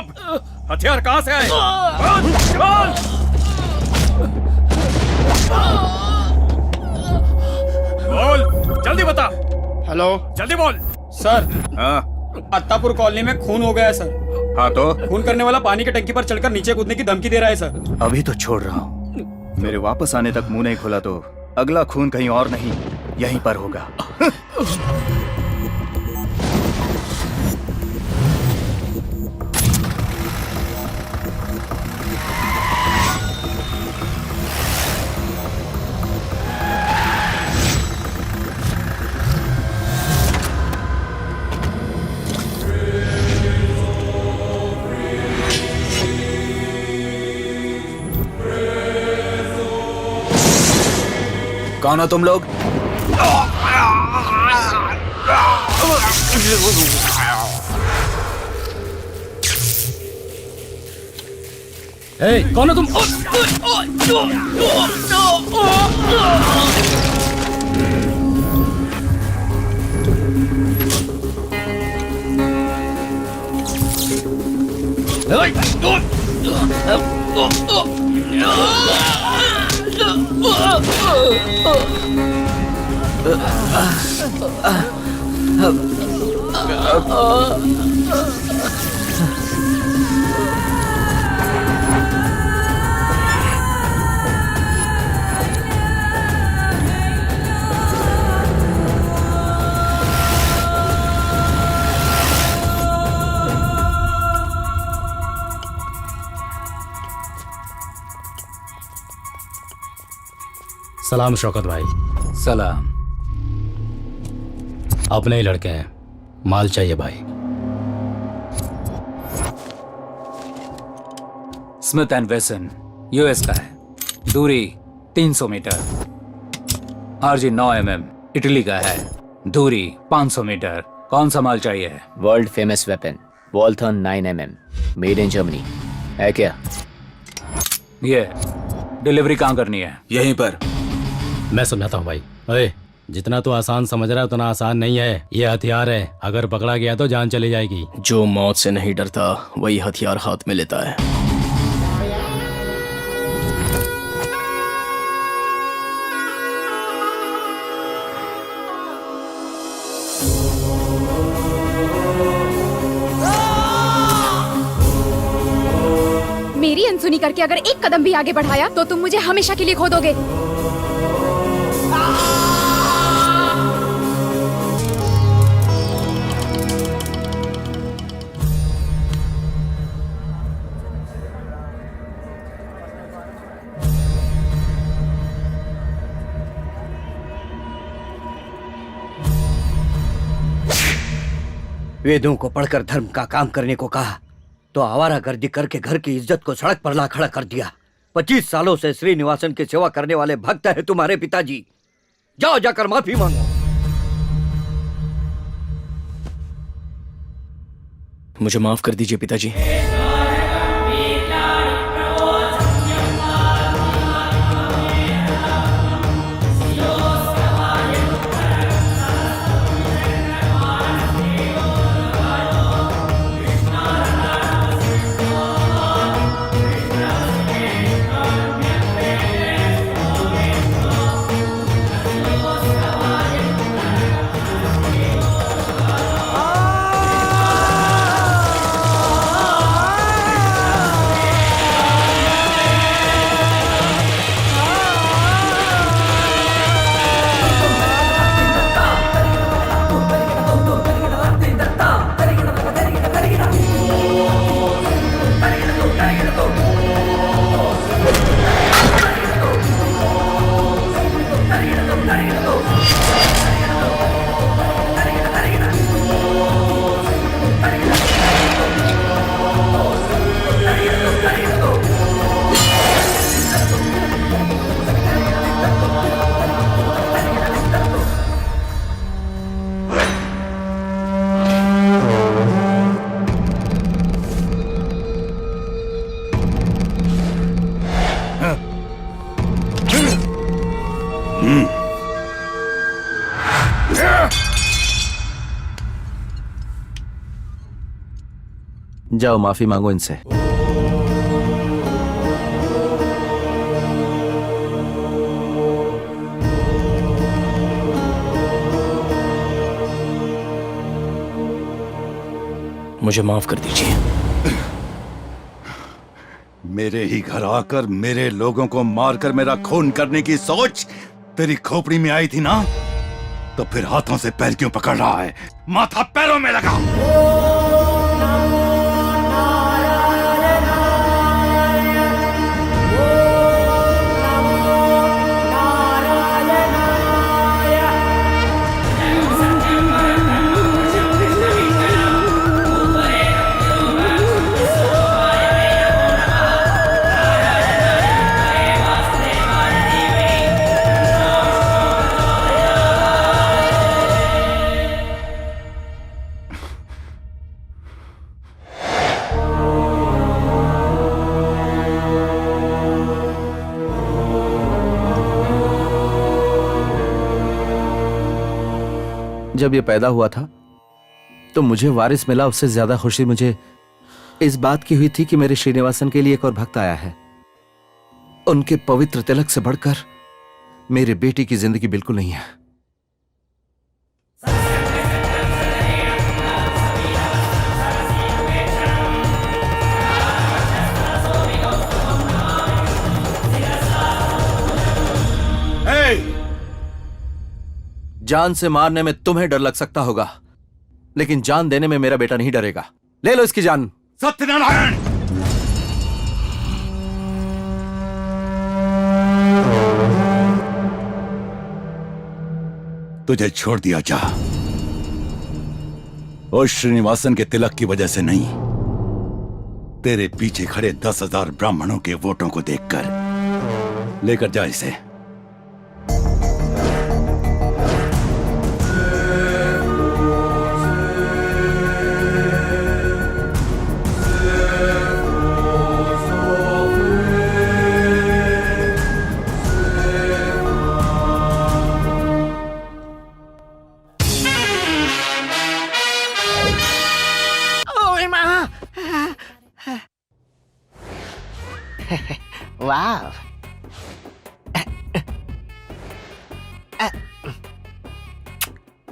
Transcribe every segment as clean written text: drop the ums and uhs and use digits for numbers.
जवाब, हथियार कहाँ से आए? बोल, बोल। बोल, जल्दी बता। हेलो जल्दी बोल। सर, हाँ अत्तापुर कॉलोनी में खून हो गया है सर। हाँ तो खून करने वाला पानी की टंकी पर चढ़कर नीचे कूदने की धमकी दे रहा है सर। अभी तो छोड़ रहा हूँ, मेरे वापस आने तक मुंह नहीं खोला तो अगला खून कहीं और नहीं यहीं पर होगा। कौन हो तुम लोग? कौन हो तुम? सलाम शौकत भाई। सलाम। अपने ही लड़के हैं, माल चाहिए भाई। स्मिथ एंड वेसन यूएस का है, दूरी 300 मीटर। आरजी 9 mm इटली का है, दूरी 500 मीटर। कौन सा माल चाहिए? World famous weapon Walther 9 mm made in Germany है क्या? ये डिलीवरी कहाँ करनी है? यहीं पर। मैं समझाता हूँ भाई। अरे जितना तो आसान समझ रहा है उतना आसान नहीं है। ये हथियार है, अगर पकड़ा गया तो जान चली जाएगी। जो मौत से नहीं डरता वही हथियार हाथ में लेता है। मेरी अनसुनी करके अगर एक कदम भी आगे बढ़ाया तो तुम मुझे हमेशा के लिए खो दोगे। वेदों को पढ़कर धर्म का काम करने को कहा तो आवारागर्दी करके घर की इज्जत को सड़क पर ला खड़ा कर दिया। 25 सालों से श्रीनिवासन की सेवा करने वाले भक्त हैं तुम्हारे पिताजी। जाओ जाकर माफी मांगो। मुझे माफ कर दीजिए पिताजी। जाओ माफी मांगो इनसे। मुझे माफ कर दीजिए। मेरे ही घर आकर मेरे लोगों को मारकर मेरा खून करने की सोच तेरी खोपड़ी में आई थी ना, तो फिर हाथों से पैर क्यों पकड़ रहा है? माथा पैरों में लगा। जब ये पैदा हुआ था तो मुझे वारिस मिला, उससे ज्यादा खुशी मुझे इस बात की हुई थी कि मेरे श्रीनिवासन के लिए एक और भक्त आया है। उनके पवित्र तिलक से बढ़कर मेरे बेटी की जिंदगी बिल्कुल नहीं है। जान से मारने में तुम्हें डर लग सकता होगा, लेकिन जान देने में मेरा बेटा नहीं डरेगा। ले लो इसकी जान। सत्यनारायण, तुझे छोड़ दिया जा, और श्रीनिवासन के तिलक की वजह से नहीं, तेरे पीछे खड़े 10,000 ब्राह्मणों के वोटों को देखकर। लेकर जा इसे। वाह,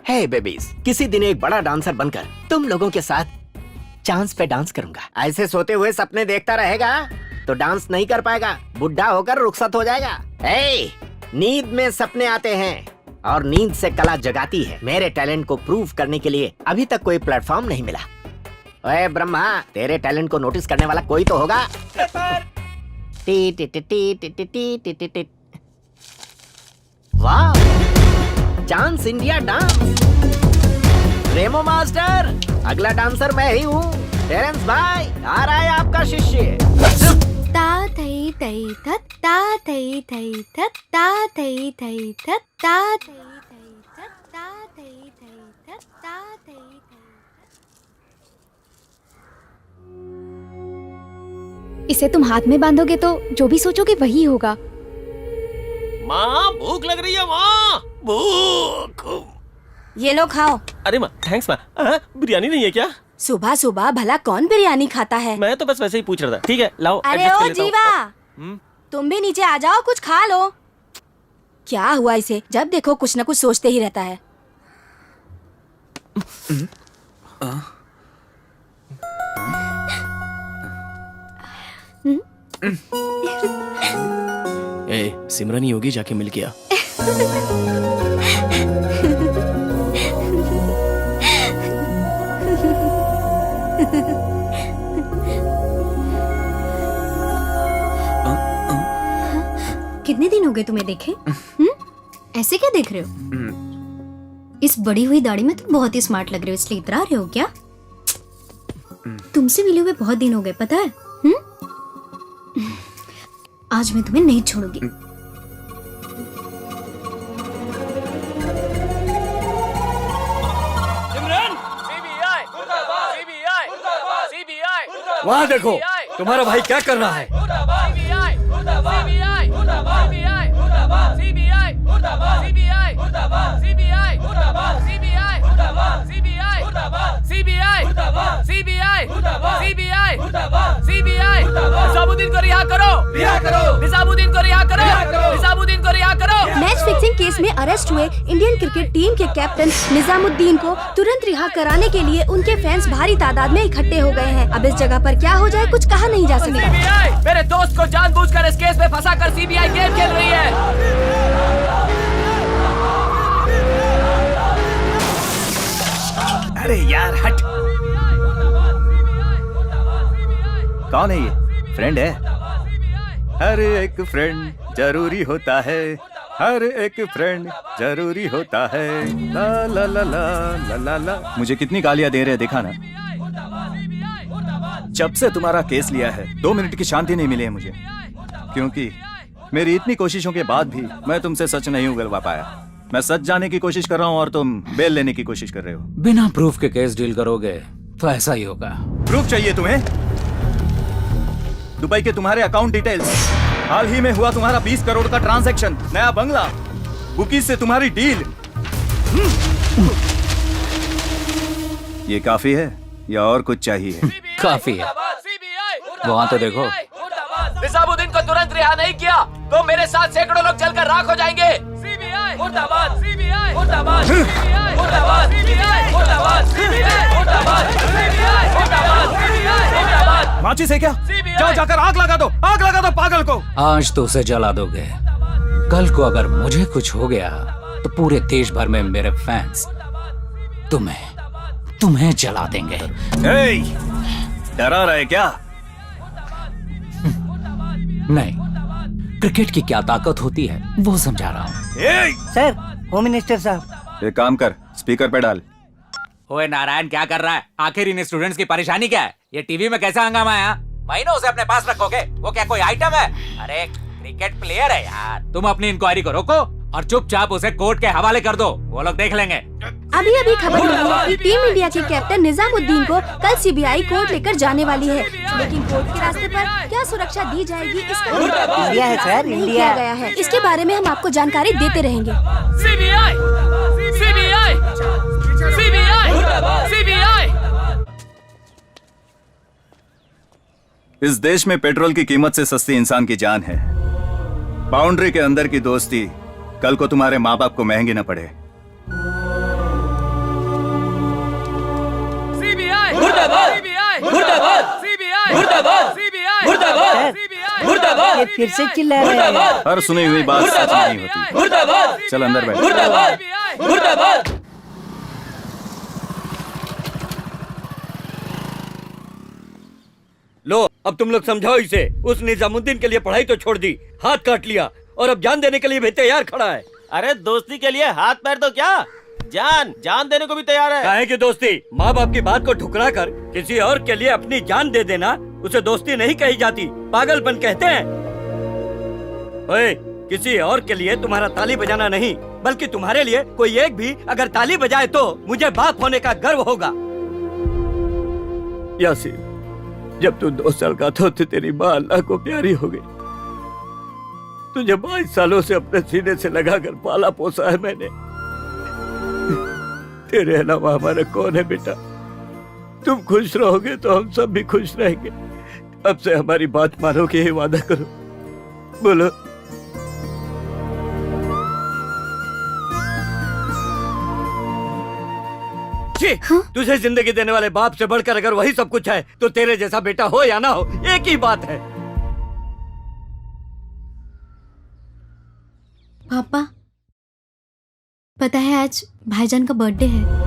हे बेबीज, किसी दिन एक बड़ा डांसर बनकर तुम लोगों के साथ चांस पे डांस करूंगा। ऐसे सोते हुए सपने देखता रहेगा तो डांस नहीं कर पाएगा, बुढ़ा होकर रुखसत हो जाएगा। हे, नींद में सपने आते हैं और नींद से कला जगाती है। मेरे टैलेंट को प्रूव करने के लिए अभी तक कोई प्लेटफॉर्म नहीं मिला। ओए ब्रह्मा, तेरे टैलेंट को नोटिस करने वाला कोई तो होगा। T T T T T T T T T T. वाह, चांस इंडिया डांस। रेमो मास्टर, अगला डांसर मैं ही हूँ। टेरेंस भाई, आ रहा है आपका शिष्य। ता थई थई थत, ता थई थई थत, ता थई थई थत, ता थई थई थत, ता थई थई थत, ता थई थई। इसे तुम हाथ में बांधोगे तो जो भी सोचोगे वही होगा। माँ, भूख लग रही है माँ, भूख। ये लो खाओ। अरे माँ, थैंक्स माँ। बिरयानी नहीं है क्या? सुबह सुबह भला कौन बिरयानी खाता है? मैं तो बस वैसे ही पूछ रहा था। ठीक है, लाओ। अरे ओ जीवा, तुम भी नीचे आ जाओ, कुछ खा लो। क्या हुआ इसे? जब देखो कुछ न कुछ सोचते ही रहता है। ए, सिमरन ही होगी, जाके मिल गया। कितने दिन हो गए तुम्हें देखे? ऐसे क्या देख रहे हो? इस बड़ी हुई दाढ़ी में तुम बहुत ही स्मार्ट लग रहे हो, इसलिए इतरा रहे हो क्या? तुमसे मिले हुए बहुत दिन हो गए, पता है? आज मैं तुम्हें नहीं छोड़ूंगी। वहाँ देखो, तुम्हारा भाई क्या कर रहा है? CBI सीबीआई निजामुद्दीन को रिहा करो, निजामुद्दीन को रिहा करो, निजामुद्दीन को रिहा करो। मैच फिक्सिंग केस में अरेस्ट हुए इंडियन क्रिकेट टीम के कैप्टन निजामुद्दीन को तुरंत रिहा कराने के लिए उनके फैंस भारी तादाद में इकट्ठे हो गए हैं। अब इस जगह पर क्या हो जाए कुछ कहा नहीं जा सकता। सीबीआई मेरे दोस्त को जानबूझकर इस केस में फंसाकर सीबीआई गेम खेल रही है। अरे यार हट। कौन है ये? फ्रेंड है? हर एक फ्रेंड जरूरी होता है, हर एक फ्रेंड जरूरी होता है। ला ला ला ला ला ला ला। मुझे कितनी गालियां दे रहे हैं देखा ना। जब से तुम्हारा केस लिया है 2 मिनट की शांति नहीं मिली है मुझे, क्योंकि मेरी इतनी कोशिशों के बाद भी मैं तुमसे सच नहीं उगलवा पाया। मैं सच जाने की कोशिश कर रहा हूँ और तुम बेल लेने की कोशिश कर रहे हो। बिना प्रूफ के केस डील करोगे तो ऐसा ही होगा। प्रूफ चाहिए तुम्हें? दुबई के तुम्हारे अकाउंट डिटेल्स, हाल ही में हुआ तुम्हारा 20 करोड़ का ट्रांजैक्शन, नया बंगला, बुकीज से तुम्हारी डील। ये काफी है या और कुछ चाहिए? काफी है। वहाँ तो देखो। निजामुद्दीन को तुरंत रिहा नहीं किया तो मेरे साथ सैकड़ों लोग जलकर राख हो जाएंगे। मुर्दाबाद सीबीआई, मुर्दाबाद सीबीआई, मुर्दाबाद सीबीआई, मुर्दाबाद सीबीआई, मुर्दाबाद सीबीआई, मुर्दाबाद सीबीआई, मुर्दाबाद। माचिस है क्या? जाओ जाकर आग लगा दो, आग लगा दो पागल को। आज तो उसे जला दोगे, कल को अगर मुझे कुछ हो गया तो पूरे देश भर में मेरे फैंस तुम्हें जला देंगे। डरा रहे क्या? नहीं, क्रिकेट की क्या ताकत होती है वो समझा रहा हूँ। सर, होम मिनिस्टर साहब। एक काम कर, स्पीकर पे डाल। ओए नारायण, क्या कर रहा है? आखिर इन स्टूडेंट्स की परेशानी क्या है? ये टीवी में कैसा हंगामा है? महीनों से अपने पास रखोगे? वो क्या कोई आइटम है? अरे क्रिकेट प्लेयर है यार। तुम अपनी इंक्वायरी को रोको और चुपचाप उसे कोर्ट के हवाले कर दो, वो लोग देख लेंगे। अभी अभी खबर मिली है कि टीम इंडिया के कैप्टन निजामुद्दीन को कल सीबीआई कोर्ट लेकर जाने वाली है, लेकिन कोर्ट के रास्ते पर क्या सुरक्षा दी जाएगी इसका इंडिया है सर, नहीं इंडिया किया गया है। इसके बारे में हम आपको जानकारी देते रहेंगे। CBI, CBI, CBI, CBI. इस देश में पेट्रोल की कीमत से सस्ती इंसान की जान है। बाउंड्री के अंदर की दोस्ती कल को तुम्हारे माँ बाप को महंगी न पड़े। सीबीआई, मुर्दाबाद, सीबीआई, मुर्दाबाद, सीबीआई, मुर्दाबाद, सीबीआई, मुर्दाबाद, सीबीआई, मुर्दाबाद। ये फिर से चिल्ला रहे हैं। हर सुनी हुई बात सच नहीं होती। मुर्दाबाद, चल अंदर बैठ। मुर्दाबाद, मुर्दाबाद। लो, अब तुम लोग समझाओ इसे। उस निजामुद्दीन के लिए पढ़ाई तो छोड़ दी, हाथ काट लिया और अब जान देने के लिए भी तैयार खड़ा है। अरे दोस्ती के लिए हाथ पैर तो क्या, जान देने को भी तैयार है। काहे की दोस्ती? माँ बाप की बात को ठुकरा कर किसी और के लिए अपनी जान दे देना, उसे दोस्ती नहीं कही जाती, पागलपन कहते हैं। ओए, किसी और के लिए तुम्हारा ताली बजाना नहीं, बल्कि तुम्हारे लिए कोई एक भी अगर ताली बजाए तो मुझे बाप होने का गर्व होगा। यासीन, जब तू 2 साल का था तो तेरी माँ अल्लाह को प्यारी हो गई। तुझे 22 सालों से अपने सीने से लगाकर पाला पोसा है मैंने। तेरे अलावा हमारा कौन है बेटा? तुम खुश रहोगे तो हम सब भी खुश रहेंगे। अब से हमारी बात मानोगे, ये वादा करो। बोलो। तुझे जिंदगी देने वाले बाप से बढ़कर अगर वही सब कुछ है तो तेरे जैसा बेटा हो या ना हो, एक ही बात है। पापा, पता है आज भाईजान का बर्थडे है।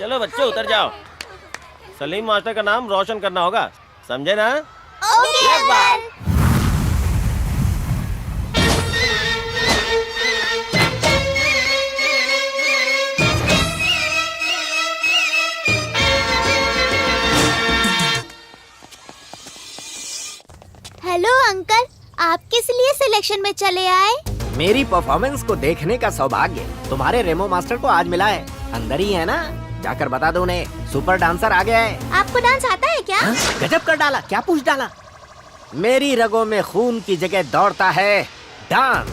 चलो बच्चों उतर जाओ, सलीम मास्टर का नाम रोशन करना होगा, समझे ना? हेलो अंकल, आप किस लिए सिलेक्शन में चले आए? मेरी परफॉर्मेंस को देखने का सौभाग्य तुम्हारे रेमो मास्टर को आज मिला है। अंदर ही है ना? जाकर बता दो उन्हें, सुपर डांसर आ गया है। आपको डांस आता है क्या? गजब कर डाला, क्या पूछ डाला? मेरी रगों में खून की जगह दौड़ता है डांस।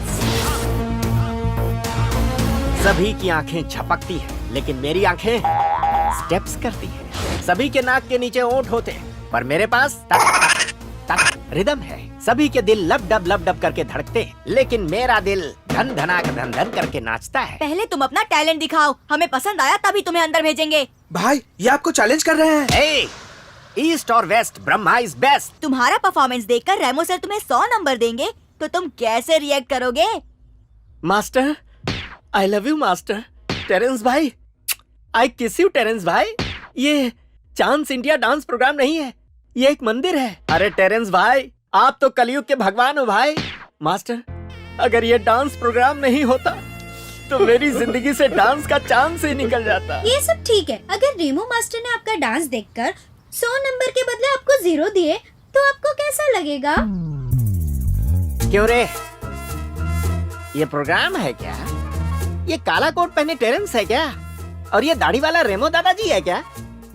सभी की आंखें झपकती हैं, लेकिन मेरी आंखें स्टेप्स करती हैं। सभी के नाक के नीचे ओंठ होते हैं, पर मेरे पास तक तक रिदम है। सभी के दिल लब डब करके धड़कते हैं, लेकिन मेरा दिल धन धनाक धन धन करके नाचता है। पहले तुम अपना टैलेंट दिखाओ, हमें पसंद आया तभी तुम्हें अंदर भेजेंगे। भाई ये आपको चैलेंज कर रहे हैं। ईस्ट और वेस्ट, ब्रह्मा इज बेस्ट। तुम्हारा परफॉर्मेंस देखकर रेमो सर तुम्हें 100 नंबर देंगे तो तुम कैसे रिएक्ट करोगे? Master, I love you master. Terence भाई, आई किस यू टेरेंस भाई। ये चांस इंडिया डांस प्रोग्राम नहीं है, ये एक मंदिर है। अरे टेरेंस भाई, आप तो कलयुग के भगवान हो भाई। मास्टर, अगर ये डांस प्रोग्राम नहीं होता तो मेरी जिंदगी से डांस का चांस ही निकल जाता। ये सब ठीक है, अगर रेमो मास्टर ने आपका डांस देखकर 100 नंबर के बदले आपको 0 दिए तो आपको कैसा लगेगा? क्यों रे, ये प्रोग्राम है क्या? ये काला कोट पहने टेरेंस है क्या? और ये दाढ़ी वाला रेमो दादाजी है क्या?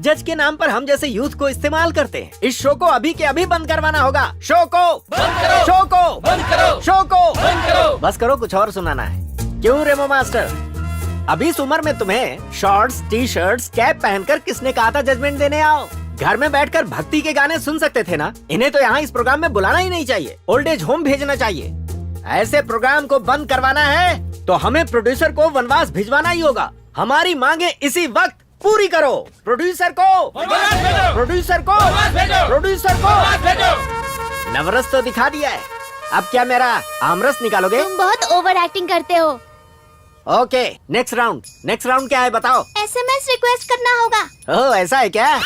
जज के नाम पर हम जैसे यूथ को इस्तेमाल करते हैं। इस शो को अभी के अभी बंद करवाना होगा। शो को बंद करो, शो को बंद करो, शो को बंद करो। बस करो, कुछ और सुनाना है। क्यों रेमो मास्टर, अभी इस उम्र में तुम्हें शॉर्ट्स, टी शर्ट्स, कैप पहनकर किसने कहा था जजमेंट देने आओ? घर में बैठकर भक्ति के गाने सुन सकते थे ना। इन्हें तो यहाँ इस प्रोग्राम में बुलाना ही नहीं चाहिए, ओल्ड एज होम भेजना चाहिए। ऐसे प्रोग्राम को बंद करवाना है तो हमें प्रोड्यूसर को वनवास भिजवाना ही होगा। हमारी मांगे इसी वक्त पूरी करो। प्रोड्यूसर को, प्रोड्यूसर को, प्रोड्यूसर को। नवरस तो दिखा दिया है, अब क्या मेरा आमरस निकालोगे? तुम बहुत ओवर एक्टिंग करते हो। ओके, नेक्स्ट राउंड क्या है बताओ? SMS रिक्वेस्ट करना होगा। ओह, ऐसा है क्या?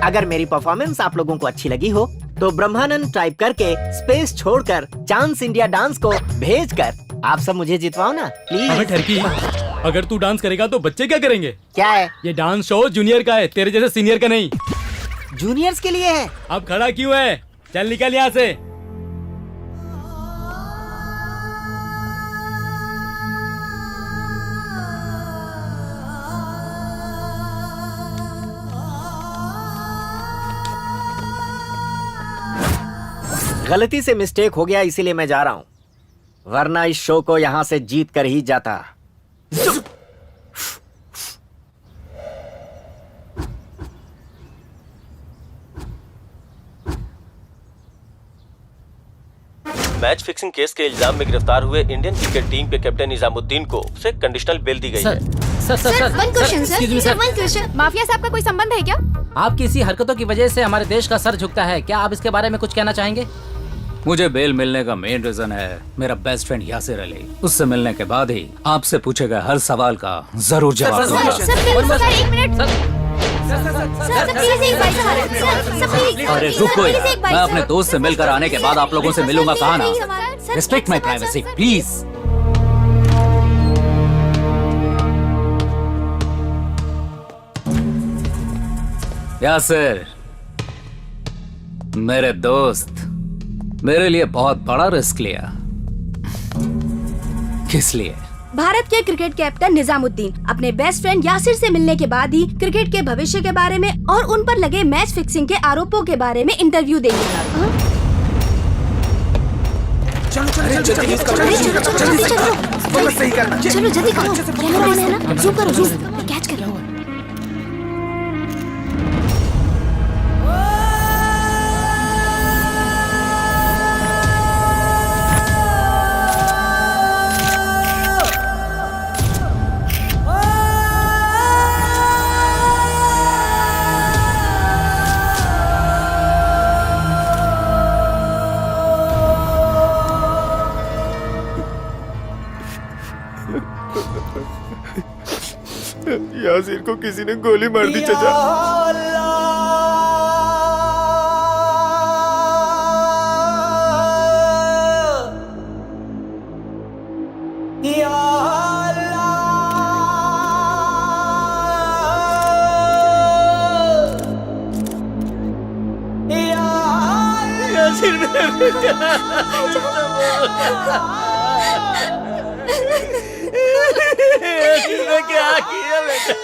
अगर मेरी परफॉर्मेंस आप लोगों को अच्छी लगी हो तो ब्रह्मानंद टाइप करके स्पेस छोड़कर चांस इंडिया डांस को भेजकर आप सब मुझे जितवाओ ना प्लीज। अबे ठरकी, अगर तू डांस करेगा तो बच्चे क्या करेंगे? क्या है? ये डांस शो जूनियर का है, तेरे जैसे सीनियर का नहीं। जूनियर्स के लिए है। अब खड़ा क्यों है? चल निकल यहाँ से। गलती से मिस्टेक हो गया, इसीलिए मैं जा रहा हूँ, वरना इस शो को यहाँ से जीत कर ही जाता। मैच फिक्सिंग केस के इल्जाम में गिरफ्तार हुए इंडियन क्रिकेट टीम के कैप्टन निजामुद्दीन को उसे कंडीशनल बेल दी गई है। वन क्वेश्चन, माफिया साहब का कोई संबंध है क्या? आपकी इसी हरकतों की वजह से हमारे देश का सर झुकता है, क्या आप इसके बारे में कुछ कहना चाहेंगे? मुझे बेल मिलने का मेन रीजन है मेरा बेस्ट फ्रेंड यासिर अली। उससे मिलने के बाद ही आपसे पूछे गए हर सवाल का जरूर जवाब दूंगा। अरे रुको यार, मैं अपने दोस्त से मिलकर आने के बाद आप लोगों से मिलूंगा कहाँ ना। Respect my privacy please. Yasir, मेरे दोस्त, मेरे लिए बहुत बड़ा रिस्क लिया। किस लिए? भारत के क्रिकेट कैप्टन निजामुद्दीन अपने बेस्ट फ्रेंड यासिर से मिलने के बाद ही क्रिकेट के भविष्य के बारे में और उन पर लगे मैच फिक्सिंग के आरोपों के बारे में इंटरव्यू देंगे। चलो जल्दी करो, कैमरा ऑन है ना? जूम करो, जूम कैच कर। यासिर को किसी ने गोली मार दी चाचा। यासिर तूने क्या किया बेटा?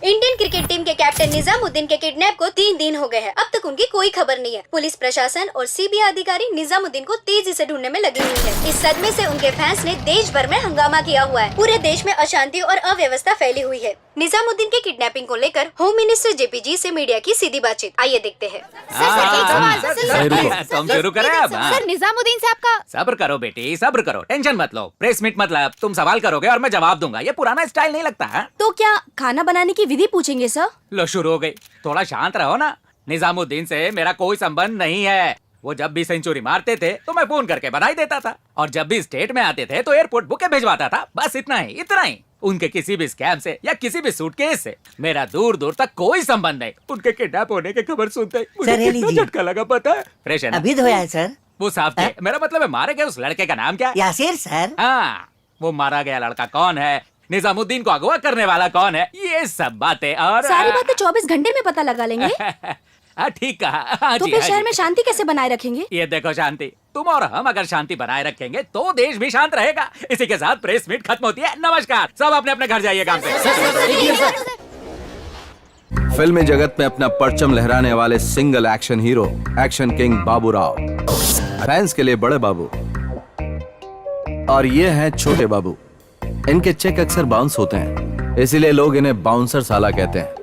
इंडियन क्रिकेट टीम के कैप्टन निजामुद्दीन के किडनैप को 3 दिन हो गए हैं। अब तक उनकी कोई खबर नहीं है। पुलिस प्रशासन और सीबीआई अधिकारी निजामुद्दीन को तेजी से ढूंढने में लगी हुई है। इस सदमे से उनके फैंस ने देश भर में हंगामा किया हुआ है। पूरे देश में अशांति और अव्यवस्था फैली हुई है। निजामुद्दीन के किडनैपिंग को लेकर होम मिनिस्टर जेपी से मीडिया की सीधी बातचीत, आइए देखते हैं। तुम शुरू करें अब। सर निजामुद्दीन साहब का सब्र करो बेटी, सब्र करो, टेंशन मत लो। प्रेस मीट मतलब तुम सवाल करोगे और मैं जवाब दूंगा, ये पुराना स्टाइल नहीं लगता है? तो क्या खाना बनाने की विधि पूछेंगे सर? लो शुरू हो गई, थोड़ा शांत रहो ना। निजामुद्दीन से मेरा कोई संबंध नहीं है। वो जब भी सेंचुरी मारते थे तो मैं फोन करके बधाई देता था, और जब भी स्टेट में आते थे तो एयरपोर्ट बुके भिजवाता था। बस इतना ही, इतना ही। उनके किसी भी स्कैम से या किसी भी सूटकेस से मेरा दूर दूर तक कोई संबंध नहीं। उनके किडनैप होने की खबर सुनते ही मुझे कितना झटका लगा, पता है? फ्रेश है ना? अभी धोया है सर। वो साफ थे। मेरा मतलब है मारे गए उस लड़के का नाम क्या है? यासिर सर। हाँ, वो मारा गया लड़का कौन है, निजामुद्दीन को अगवा करने वाला कौन है, ये सब बातें और सारी बातें 24 घंटे में पता लगा लेंगे। ठीक कहा। तो फिर शहर में शांति कैसे बनाए रखेंगे? ये देखो शांति, तुम और हम अगर शांति बनाए रखेंगे तो देश भी शांत रहेगा। इसी के साथ प्रेस मीट खत्म होती है। नमस्कार, सब अपने अपने घर जाइए काम से। फिल्मी जगत में अपना परचम लहराने वाले single action hero, action king Babu Rao. Fans के लिए बड़े बाबू और ये हैं छोटे बाबू। इनके चेक अक्सर बाउंस होते हैं, इसीलिए लोग इन्हें बाउंसर साला कहते हैं।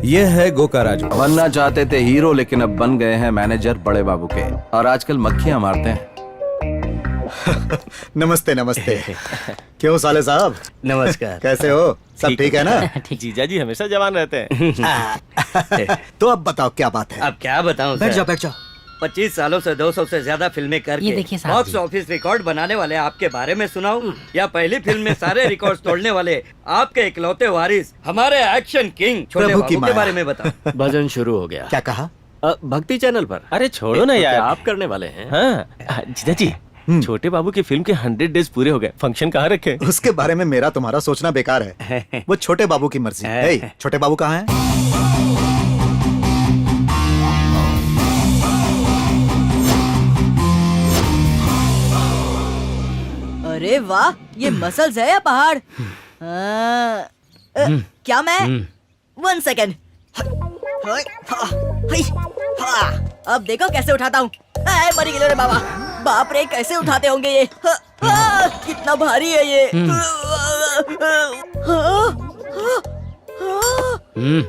ये है गोका राजू। बनना चाहते थे हीरो, लेकिन अब बन गए हैं मैनेजर बड़े बाबू के, और आजकल मक्खियां मारते हैं। नमस्ते नमस्ते। क्यों साले साहब? नमस्कार। कैसे हो? सब ठीक है ना? जीजा जी हमेशा जवान रहते हैं। तो अब बताओ क्या बात है? अब क्या बताऊं? बैठ जाओ, बैठ जाओ। 25 सालों से 200 से ज्यादा फिल्में ये करके देखिए साहब बॉक्स जी। ऑफिस रिकॉर्ड बनाने वाले आपके बारे में सुनाऊं, या पहली फिल्म में सारे रिकॉर्ड तोड़ने वाले आपके इकलौते वारिस हमारे एक्शन किंग छोटे प्रभु की बाबू के माया। बारे में बताओ। भजन शुरू हो गया। क्या कहा? भक्ति चैनल पर। अरे छोड़ो ना यार, आप करने वाले हैं? हाँ जीजा जी, छोटे बाबू की फिल्म के 100 डेज पूरे हो गए, फंक्शन कहाँ रखे? उसके बारे में मेरा तुम्हारा सोचना बेकार है। वो छोटे बाबू की मर्जी। ए, छोटे बाबू कहाँ हैं? अरे वाह, ये मसल्स है या पहाड़? क्या मैं 1 सेकेंड। अब देखो कैसे उठाता हूँ। मरी गिलो रे बाबा। बाप रे, कैसे उठाते होंगे ये? कितना भारी है ये।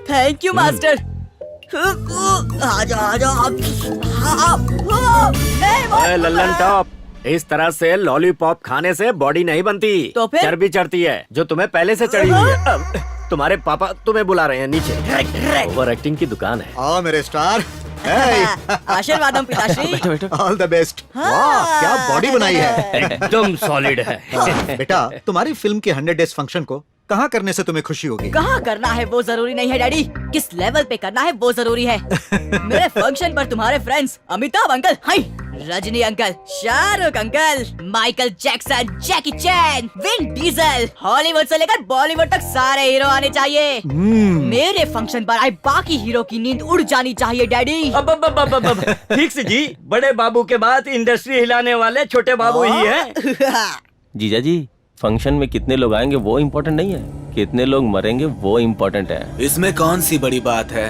Thank you master. आजा आजा। लल्लन टॉप, इस तरह से लॉलीपॉप खाने से बॉडी नहीं बनती, तो फिर? चर्बी चढ़ती है, जो तुम्हें पहले से चढ़ी हुई है। तुम्हारे पापा तुम्हें बुला रहे हैं नीचे। ओवर एक्टिंग की दुकान है। आओ मेरे स्टार। आशीर्वादम पिताश्री। All the best. वाह, क्या बॉडी बनाई है। एकदम सॉलिड है। बेटा, तुम्हारी फिल्म के 100 डेज फंक्शन को कहाँ करने से तुम्हें खुशी होगी? कहाँ करना है वो जरूरी नहीं है डैडी, किस लेवल पे करना है वो जरूरी है। मेरे फंक्शन पर तुम्हारे friends Amitabh uncle, hi, Rajni uncle, Shahrukh uncle, Michael Jackson, Jackie Chan, Vin Diesel, Hollywood से लेकर बॉलीवुड तक सारे हीरो आने चाहिए। मेरे फंक्शन पर आए बाकी हीरो की नींद उड़ जानी चाहिए डैडी। अब ठीक से जी, बड़े बाबू के बाद इंडस्ट्री हिलाने वाले छोटे बाबू ही है। जीजा जी, फंक्शन में कितने लोग आएंगे वो इम्पोर्टेंट नहीं है, कितने लोग मरेंगे वो इम्पोर्टेंट है। इसमें कौन सी बड़ी बात है?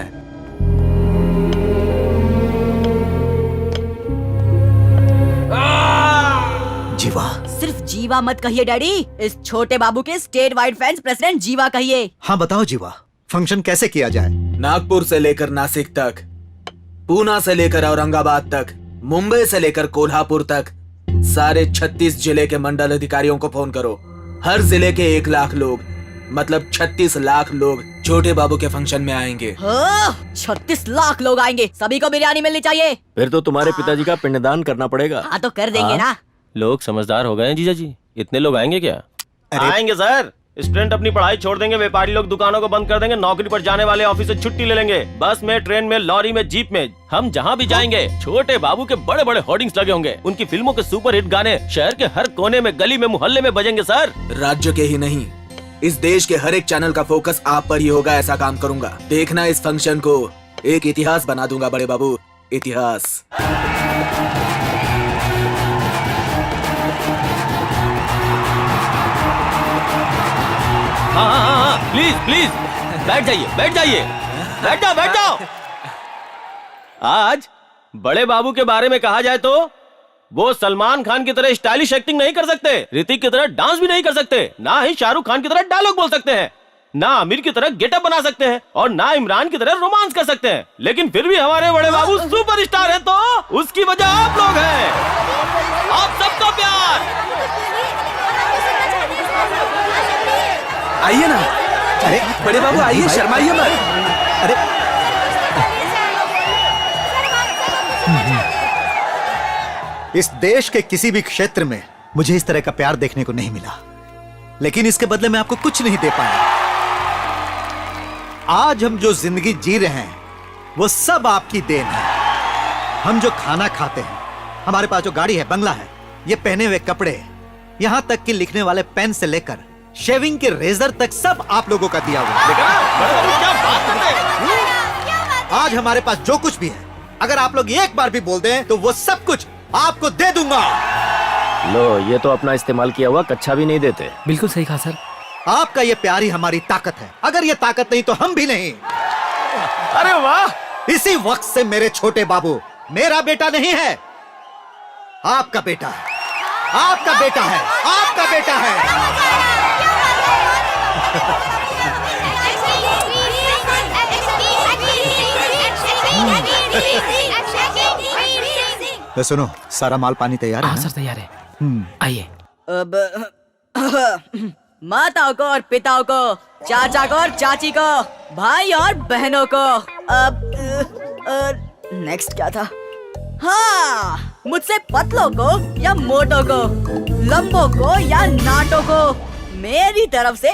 जीवा। सिर्फ जीवा मत कहिए डैडी, इस छोटे बाबू के स्टेट वाइड फैंस प्रेसिडेंट जीवा कहिए। हाँ बताओ जीवा, फंक्शन कैसे किया जाए? नागपुर से लेकर नासिक तक, पूना से लेकर औरंगाबाद तक, मुंबई से लेकर कोल्हापुर तक, सारे 36 जिले के मंडल अधिकारियों को फोन करो। हर जिले के 1 लाख लोग, मतलब 36 लाख लोग छोटे बाबू के फंक्शन में आएंगे। 36 लाख लोग आएंगे, सभी को बिरयानी मिलनी चाहिए। फिर तो तुम्हारे पिताजी का पिंडदान करना पड़ेगा। हाँ तो कर देंगे ना। लोग समझदार हो गए हैं जीजा जी, इतने लोग आएंगे क्या? आएंगे सर। स्टूडेंट अपनी पढ़ाई छोड़ देंगे, व्यापारी लोग दुकानों को बंद कर देंगे, नौकरी पर जाने वाले ऑफिस से छुट्टी ले लेंगे, बस में, ट्रेन में, लॉरी में, जीप में, हम जहाँ भी जाएंगे छोटे बाबू के बड़े बड़े होर्डिंग्स लगे होंगे। उनकी फिल्मों के सुपर हिट गाने शहर के हर कोने में, गली में, मोहल्ले में बजेंगे सर। राज्य के ही नहीं, इस देश के हर एक चैनल का फोकस आप पर ही होगा। ऐसा काम करूंगा, देखना इस फंक्शन को एक इतिहास बना दूंगा बड़े बाबू, इतिहास। हाँ, प्लीज प्लीज बैठ जाइए, बैठ जाइए, बैठ जाओ, बैठ जाओ। आज बड़े बाबू के बारे में कहा जाए तो वो सलमान खान की तरह स्टाइलिश एक्टिंग नहीं कर सकते, ऋतिक की तरह डांस भी नहीं कर सकते, ना ही शाहरुख खान की तरह डायलॉग बोल सकते हैं, ना आमिर की तरह गेटअप बना सकते हैं, और ना इमरान की तरह रोमांस कर सकते हैं। लेकिन फिर भी हमारे बड़े बाबू सुपरस्टार हैं, तो उसकी वजह आप लोग हैं। आप सबका प्यार। आइए ना। अरे बड़े बाबू आइए, शर्माइए मत। अरे इस देश के किसी भी क्षेत्र में मुझे इस तरह का प्यार देखने को नहीं मिला, लेकिन इसके बदले में आपको कुछ नहीं दे पाया। आज हम जो जिंदगी जी रहे हैं वो सब आपकी देन है। हम जो खाना खाते हैं, हमारे पास जो गाड़ी है, बंगला है, ये पहने हुए कपड़े, यहाँ तक कि लिखने वाले पेन से लेकर शेविंग के रेजर तक सब आप लोगों का दिया हुआ है। आज हमारे पास जो कुछ भी है, अगर आप लोग एक बार भी बोल दें तो वो सब कुछ आपको दे दूंगा। लो, ये तो अपना इस्तेमाल किया हुआ कच्चा भी नहीं देते। बिल्कुल सही कहा सर। आपका ये प्यार ही हमारी ताकत है, अगर ये ताकत नहीं तो हम भी नहीं। अरे वाह! इसी वक्त से मेरे छोटे बाबू मेरा बेटा नहीं है, आपका बेटा है, आपका बेटा है, आपका बेटा है। तो सुनो, सारा माल पानी तैयार है? हाँ सर तैयार है। आइए। अब माताओं को और पिताओं को, चाचा को और चाची को, भाई और बहनों को। अब नेक्स्ट क्या था? हाँ, मुझसे पतलों को या मोटों को, लंबों को या नाटों को, मेरी तरफ से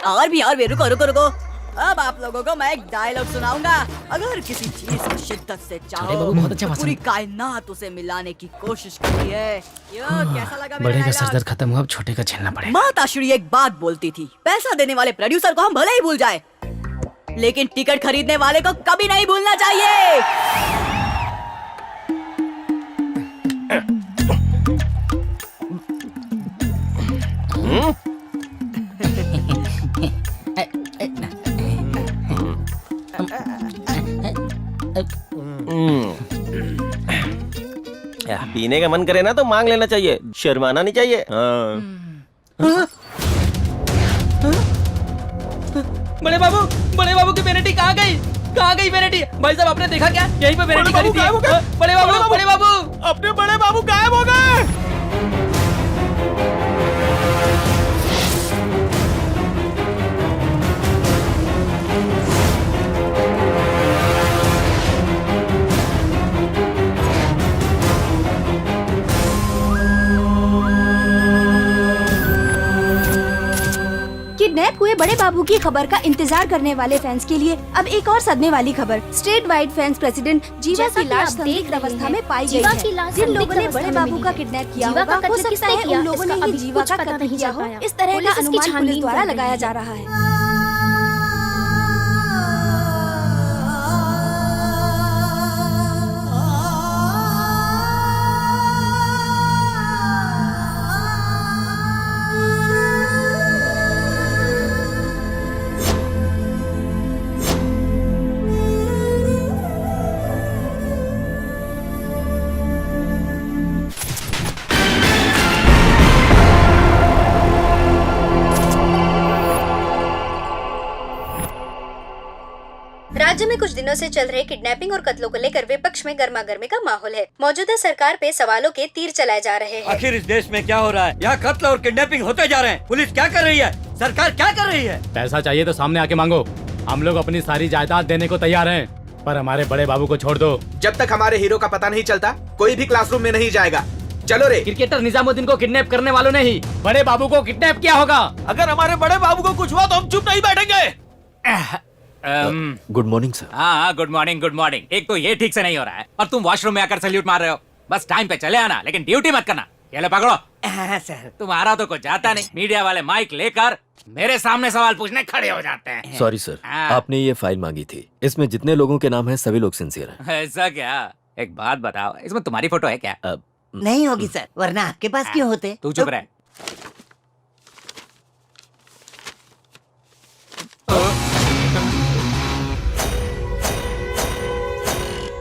और भी रुको रुको रुको। अब आप लोगों को मैं एक डायलॉग सुनाऊंगा। अगर किसी चीज को शिद्दत से चाहो तो पूरी कायनात उसे मिलाने की कोशिश करती है। कैसा लगा मेरा बड़े का डायलॉग? सर दर्द खत्म हुआ, अब छोटे का झेलना पड़ेगा। माताश्री एक बात बोलती थी, पैसा देने वाले प्रोड्यूसर को हम भले ही भूल जाए, लेकिन टिकट खरीदने वाले को कभी नहीं भूलना चाहिए। पीने का मन करे ना तो मांग लेना चाहिए, शर्माना नहीं चाहिए। बड़े बाबू की वेराइटी कहाँ गई वेराइटी? भाई साहब आपने देखा क्या? यहीं पे वेराइटी खरीदी थी। बड़े बाबू अपने बड़े बाबू गायब हो गए। किडनैप हुए बड़े बाबू की खबर का इंतजार करने वाले फैंस के लिए अब एक और सदमे वाली खबर। स्टेट वाइड फैंस प्रेसिडेंट जीवा की लाश संदिग्ध अवस्था में पाई गई है। जिन लोगों ने बड़े बाबू का किडनैप किया होगा, हो सकता है उन लोगों ने ही जीवा का कत्ल किया हो। इस तरह का अनुमान पुलिस द्वारा लगाया जा रहा है। राज्य में कुछ दिनों से चल रहे किडनैपिंग और कत्लों को लेकर विपक्ष में गर्मा गर्मी का माहौल है। मौजूदा सरकार पे सवालों के तीर चलाए जा रहे हैं। आखिर इस देश में क्या हो रहा है? यहाँ कत्ल और किडनैपिंग होते जा रहे हैं। पुलिस क्या कर रही है? सरकार क्या कर रही है? पैसा चाहिए तो सामने आके मांगो। हम लोग अपनी सारी जायदाद देने को तैयार हैं, पर हमारे बड़े बाबू को छोड़ दो। जब तक हमारे हीरो का पता नहीं चलता कोई भी क्लासरूम में नहीं जाएगा। चलो रे। क्रिकेटर निजामुद्दीन को किडनैप करने वालों ने ही बड़े बाबू को किडनैप किया होगा। अगर हमारे बड़े बाबू को कुछ हुआ तो हम चुप नहीं बैठेंगे। Good morning sir. हाँ गुड मॉर्निंग गुड मॉर्निंग। एक तो ये ठीक से नहीं हो रहा है और तुम वॉशरूम में आकर सैल्यूट मार रहे हो। बस टाइम पे चले आना, लेकिन ड्यूटी मत करना। ये लो पकड़ो। सर तुम्हारा तो कुछ जाता नहीं। मीडिया वाले माइक लेकर मेरे सामने सवाल पूछने खड़े हो जाते हैं। सॉरी सर, आपने ये फाइल मांगी थी, इसमें जितने लोगों के नाम हैं सभी लोग सिंसियर हैं। ऐसा क्या? एक बात बताओ, इसमें तुम्हारी फोटो है क्या? नहीं होगी सर, वरना आपके पास क्यों होते? तू चुप रह।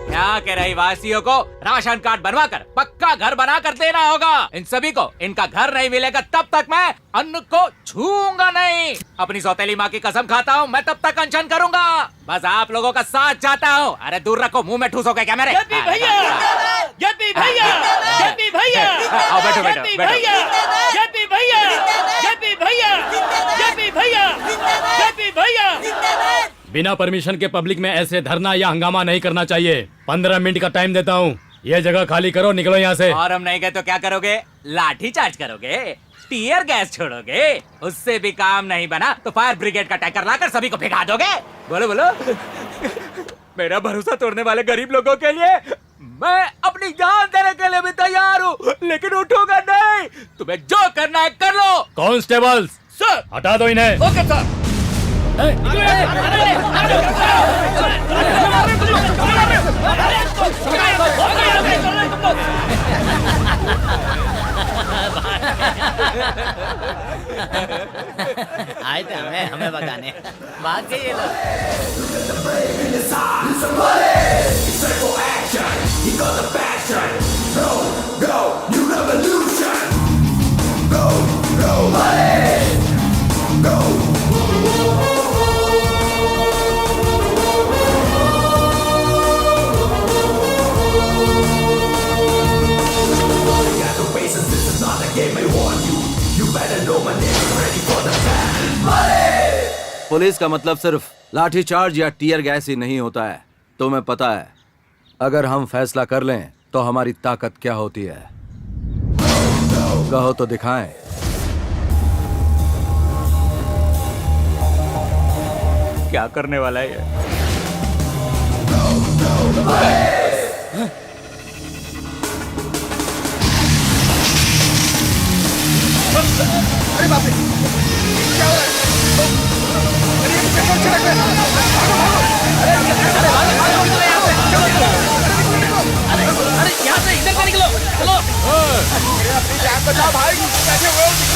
यहाँ के रहीवासियों को राशन कार्ड बनवाकर पक्का घर बना कर देना होगा। इन सभी को इनका घर नहीं मिलेगा तब तक मैं अन्न को छूऊंगा नहीं। अपनी सौतेली माँ की कसम खाता हूँ, मैं तब तक अनशन करूंगा। बस आप लोगों का साथ चाहता हूँ। अरे दूर रखो, मुंह में ठूसोगे क्या मेरे? जपी भैया, जपी भैया, जपी भैया, आओ बैठो बैठो जपी बैठो। भैया, जपी भैया, जपी भैया, जपी भैया, जपी भैया। बिना परमिशन के पब्लिक में ऐसे धरना या हंगामा नहीं करना चाहिए। 15 मिनट का टाइम देता हूँ, ये जगह खाली करो, निकलो यहाँ से। और हम नहीं गए तो क्या करोगे? लाठी चार्ज करोगे? टीयर गैस छोड़ोगे? उससे भी काम नहीं बना तो फायर ब्रिगेड का टैंकर लाकर सभी को भिगा दोगे? बोलो बोलो। मेरा भरोसा तोड़ने वाले गरीब लोगों के लिए मैं अपनी जान देने के लिए भी तैयार हूँ, लेकिन उठूंगा नहीं। तुम्हें जो करना है कर लो। कांस्टेबल्स सर हटा दो इन्हें। Okay sir. आए थे हमें बगाने भाग गए ये लोग। पुलिस का मतलब सिर्फ लाठी चार्ज या टीयर गैस ही नहीं होता है। तुम्हें पता है, अगर हम फैसला कर लें तो हमारी ताकत क्या होती है? कहो तो दिखाएं। क्या करने वाला है ये? अरे बाप रे, क्या हो रहा है? अरे ये पेट्रोल छिड़क रहा है। अरे यहाँ से इधर से निकलो, चलो। अरे अपनी जान बचाओ भाई, कैसे हुए हो? निकलो यहाँ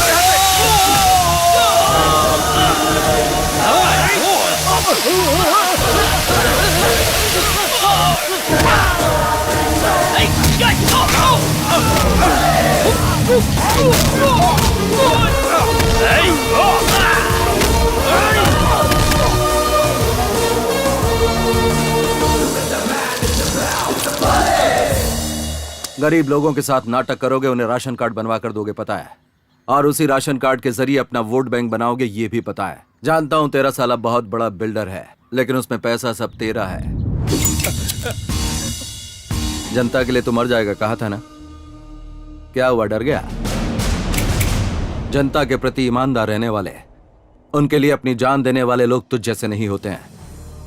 गरीब लोगों के साथ नाटक करोगे, उन्हें राशन कार्ड बनवा कर दोगे, पता है, और उसी राशन कार्ड के जरिए अपना वोट बैंक बनाओगे, ये भी पता है। जानता हूं तेरा साला बहुत बड़ा बिल्डर है, लेकिन उसमें पैसा सब तेरा है। जनता के लिए तो मर जाएगा, कहा था ना? क्या हुआ, डर गया? जनता के प्रति ईमानदार रहने वाले उनके लिए अपनी जान देने वाले लोग तुझ जैसे नहीं होते हैं,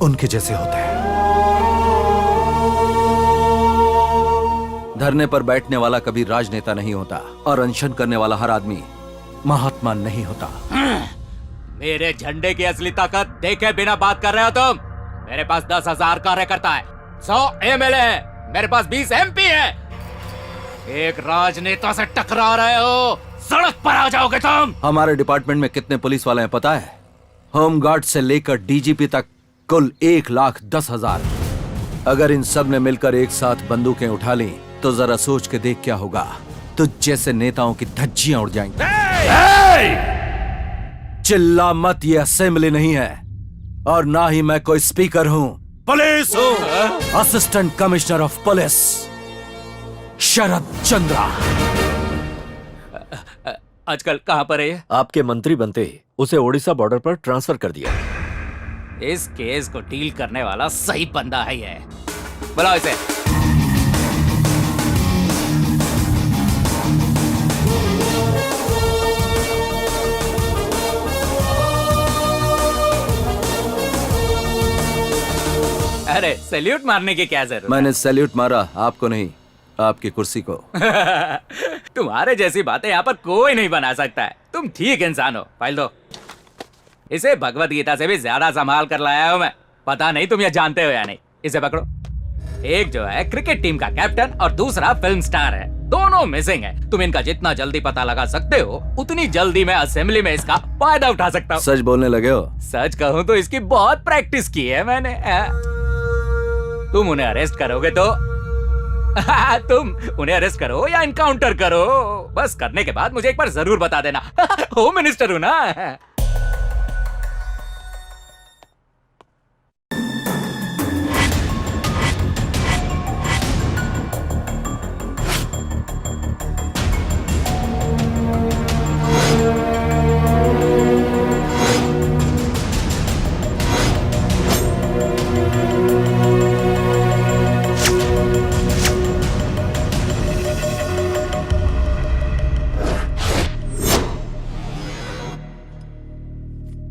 उनके जैसे होते हैं। धरने पर बैठने वाला कभी राजनेता नहीं होता और अनशन करने वाला हर आदमी महात्मा नहीं होता। मेरे झंडे की असली ताकत देखे बिना बात कर रहे हो तुम। मेरे पास 10,000 कार्यकर्ता है, 100 एमएलए है, मेरे पास 20 एमपी है। एक राजनेता से टकरा रहे हो, सड़क पर आ जाओगे तुम। हमारे डिपार्टमेंट में कितने पुलिस वाले हैं पता है? होमगार्ड से लेकर डीजीपी तक कुल 1,10,000। अगर इन सब ने मिलकर एक साथ बंदूकें उठा ली तो जरा सोच के देख क्या होगा। तुझ जैसे नेताओं की धज्जियां उड़ जाएंगी। चिल्ला मत, ये असेंबली नहीं है और ना ही मैं कोई स्पीकर हूं। पुलिस हूं, असिस्टेंट कमिश्नर ऑफ पुलिस शरद चंद्रा। आजकल कहां पर है ये? आपके मंत्री बनते उसे ओडिशा बॉर्डर पर ट्रांसफर कर दिया। इस केस को डील करने वाला सही बंदा है ये। बुलाओ इसे। अरे सैल्यूट मारने की क्या जरूरत? मैंने सैल्यूट मारा आपको नहीं, आपकी कुर्सी को। तुम्हारे जैसी बातें यहाँ पर कोई नहीं बना सकता है। तुम ठीक इंसान हो। फाइल दो। इसे भगवत गीता से भी ज्यादा संभाल कर लाया हूं मैं। पता नहीं तुम ये जानते हो या नहीं। इसे पकड़ो। एक जो है क्रिकेट टीम का कैप्टन और दूसरा फिल्म स्टार है। दोनों मिसिंग है। तुम इनका जितना जल्दी पता लगा सकते हो उतनी जल्दी मैं असेंबली में इसका फायदा उठा सकता हूँ। सच बोलने लगे हो? सच कहूँ तो इसकी बहुत प्रैक्टिस की है मैंने। तुम उन्हें अरेस्ट करोगे तो तुम उन्हें अरेस्ट करो या इनकाउंटर करो, बस करने के बाद मुझे एक बार जरूर बता देना। होम मिनिस्टर हूं ना।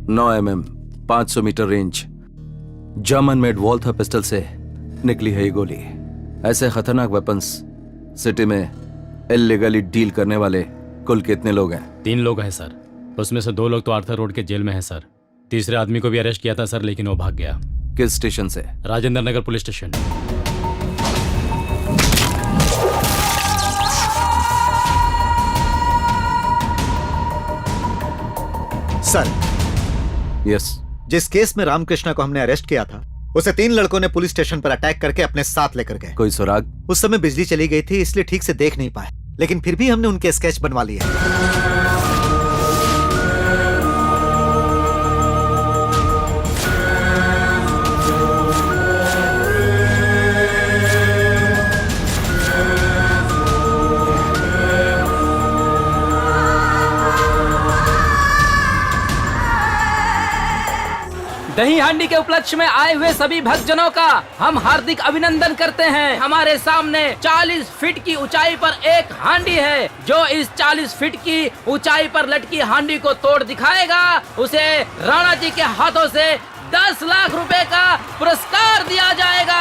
नौ mm 500 metre range German made Walther pistol से निकली है ये गोली। ऐसे खतरनाक वेपन्स सिटी में इल्लीगली डील करने वाले कुल कितने लोग हैं? 3 लोग हैं सर। उसमें से 2 लोग तो आर्थर रोड के जेल में हैं सर। तीसरे आदमी को भी अरेस्ट किया था सर, लेकिन वो भाग गया। किस स्टेशन से? Rajendra Nagar police station. Sir, yes. जिस केस में रामकृष्णा को हमने अरेस्ट किया था उसे 3 लड़कों ने पुलिस स्टेशन पर अटैक करके अपने साथ लेकर गए। कोई सुराग? उस समय बिजली चली गई थी इसलिए ठीक से देख नहीं पाए, लेकिन फिर भी हमने उनके स्केच बनवा लिए। दही हांडी के उपलक्ष्य में आए हुए सभी भक्तजनों का हम हार्दिक अभिनंदन करते हैं। हमारे सामने 40 फीट की ऊंचाई पर एक हांडी है। जो इस 40 फीट की ऊंचाई पर लटकी हांडी को तोड़ दिखाएगा उसे राणा जी के हाथों से 10 लाख रुपए का पुरस्कार दिया जाएगा।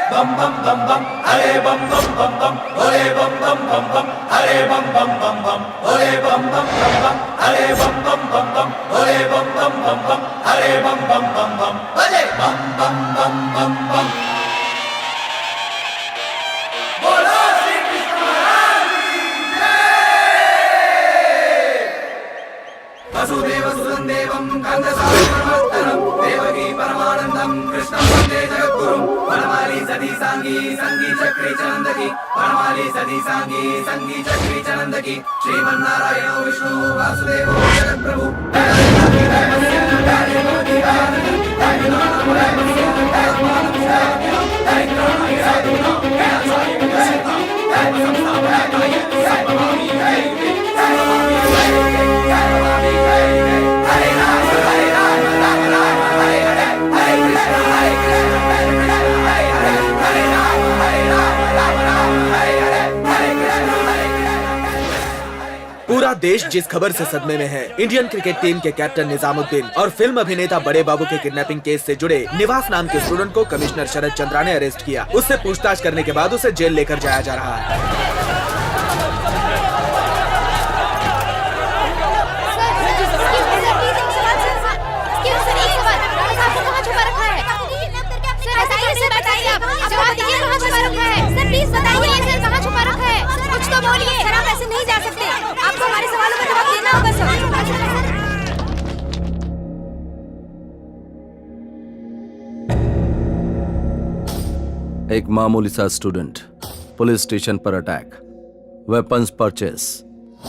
बम बम बम बम अरे बम बम बम बम भोले बम बम बम बम अरे बम बम बम बम भोले बम बम बम बम अरे बम बम बम बम भोले बम बम बम बम अरे बम बम बम बम बजे बम बम बम बम बम बोलो श्री कृष्ण महाराज की जय। वसुदेव सुतं देवं कंदसारमर्दनं देवकी परमानंदं कृष्णं वन्दे जगद्गुरुं वनमाली सती सांगी संगी चक्री चनंदकी वनमाली सती सांगी संगी चक्री चनंदकी श्रीमन्नारायण विष्णु वासुदेव जगत्प्रभु पूरा देश जिस खबर से सदमे में है, इंडियन क्रिकेट टीम के कैप्टन निजामुद्दीन और फिल्म अभिनेता बड़े बाबू के किडनैपिंग केस से जुड़े निवास नाम के स्टूडेंट को कमिश्नर शरद चंद्रा ने अरेस्ट किया। उससे पूछताछ करने के बाद उसे जेल लेकर जाया जा रहा है। एक मामूली सा स्टूडेंट, पुलिस स्टेशन पर attack, weapons purchase,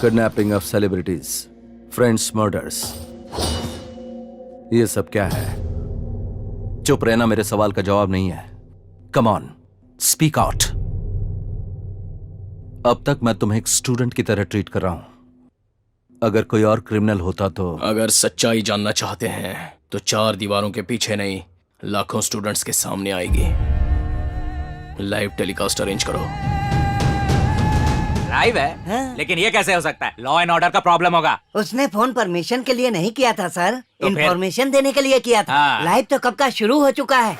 kidnapping of celebrities, friends murders, ये सब क्या है? चुप रहना मेरे सवाल का जवाब नहीं है। Come on, speak out. अब तक मैं तुम्हें एक स्टूडेंट की तरह ट्रीट कर रहा हूं। अगर कोई और क्रिमिनल होता तो? अगर सच्चाई जानना चाहते हैं तो 4 दीवारों के पीछे नहीं, लाखों स्टूडेंट्स के सामने आएगी। लाइव टेलीकास्ट अरेंज करो। लाइव है? लेकिन ये कैसे हो सकता है? लॉ एंड ऑर्डर का प्रॉब्लम होगा। उसने फोन परमिशन के लिए नहीं किया था सर, तो इन्फॉर्मेशन देने के लिए किया था। लाइव तो कब का शुरू हो चुका है।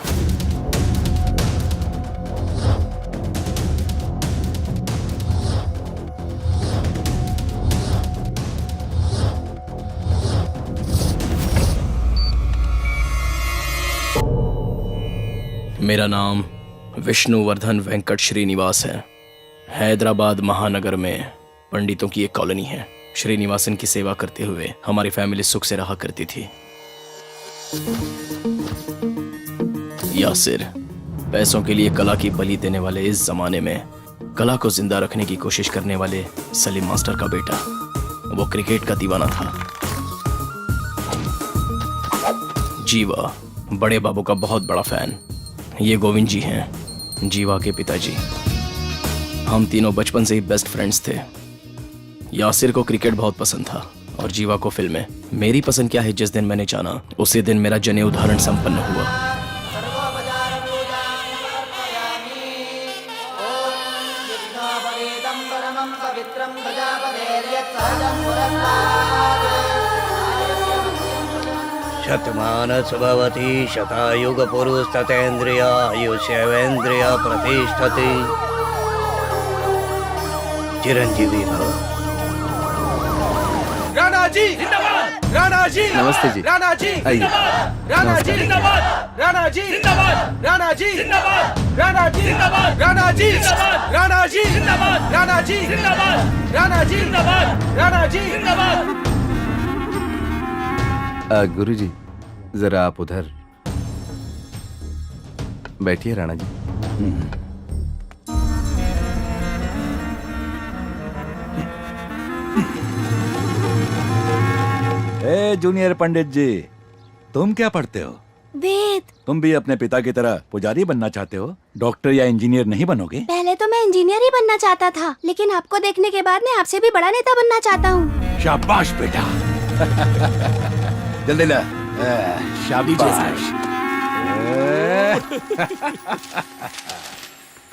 मेरा नाम विष्णुवर्धन वेंकट श्रीनिवास है। हैदराबाद महानगर में पंडितों की एक कॉलोनी है। श्रीनिवासन की सेवा करते हुए हमारी फैमिली सुख से रहा करती थी। यासिर, पैसों के लिए कला की बलि देने वाले इस जमाने में कला को जिंदा रखने की कोशिश करने वाले सलीम मास्टर का बेटा। वो क्रिकेट का दीवाना था। जीवा, बड़े बाबू का बहुत बड़ा फैन। ये गोविंद जी हैं, जीवा के पिताजी। हम तीनों बचपन से ही बेस्ट फ्रेंड्स थे। यासिर को क्रिकेट बहुत पसंद था और जीवा को फिल्में। मेरी पसंद क्या है, जिस दिन मैंने जाना उसी दिन मेरा जनेऊ धारण संपन्न हुआ। शतमानस भवति शतायुग पुरुष ततेन्द्रिय आयुष्येवेन्द्रिय प्रतिष्ठति। चिरंजीवी भव। राणा जी जिंदाबाद! राणा जी नमस्ते जी। राणा जी आइए। राणा जी जिंदाबाद! राणा जी जिंदाबाद! राणा जी जिंदाबाद! राणा जी जिंदाबाद! राणा जी जिंदाबाद! राणा जी जिंदाबाद! राणा जी जिंदाबाद! राणा जी जिंदाबाद! राणा जी जिंदाबाद! गुरुजी, जरा आप उधर बैठिए। राणा जी, ए जूनियर पंडित जी, तुम क्या पढ़ते हो? वेद। तुम भी अपने पिता की तरह पुजारी बनना चाहते हो? डॉक्टर या इंजीनियर नहीं बनोगे? पहले तो मैं इंजीनियर ही बनना चाहता था, लेकिन आपको देखने के बाद मैं आपसे भी बड़ा नेता बनना चाहता हूँ। शाबाश बेटा। जल्दी ला। शाबाश।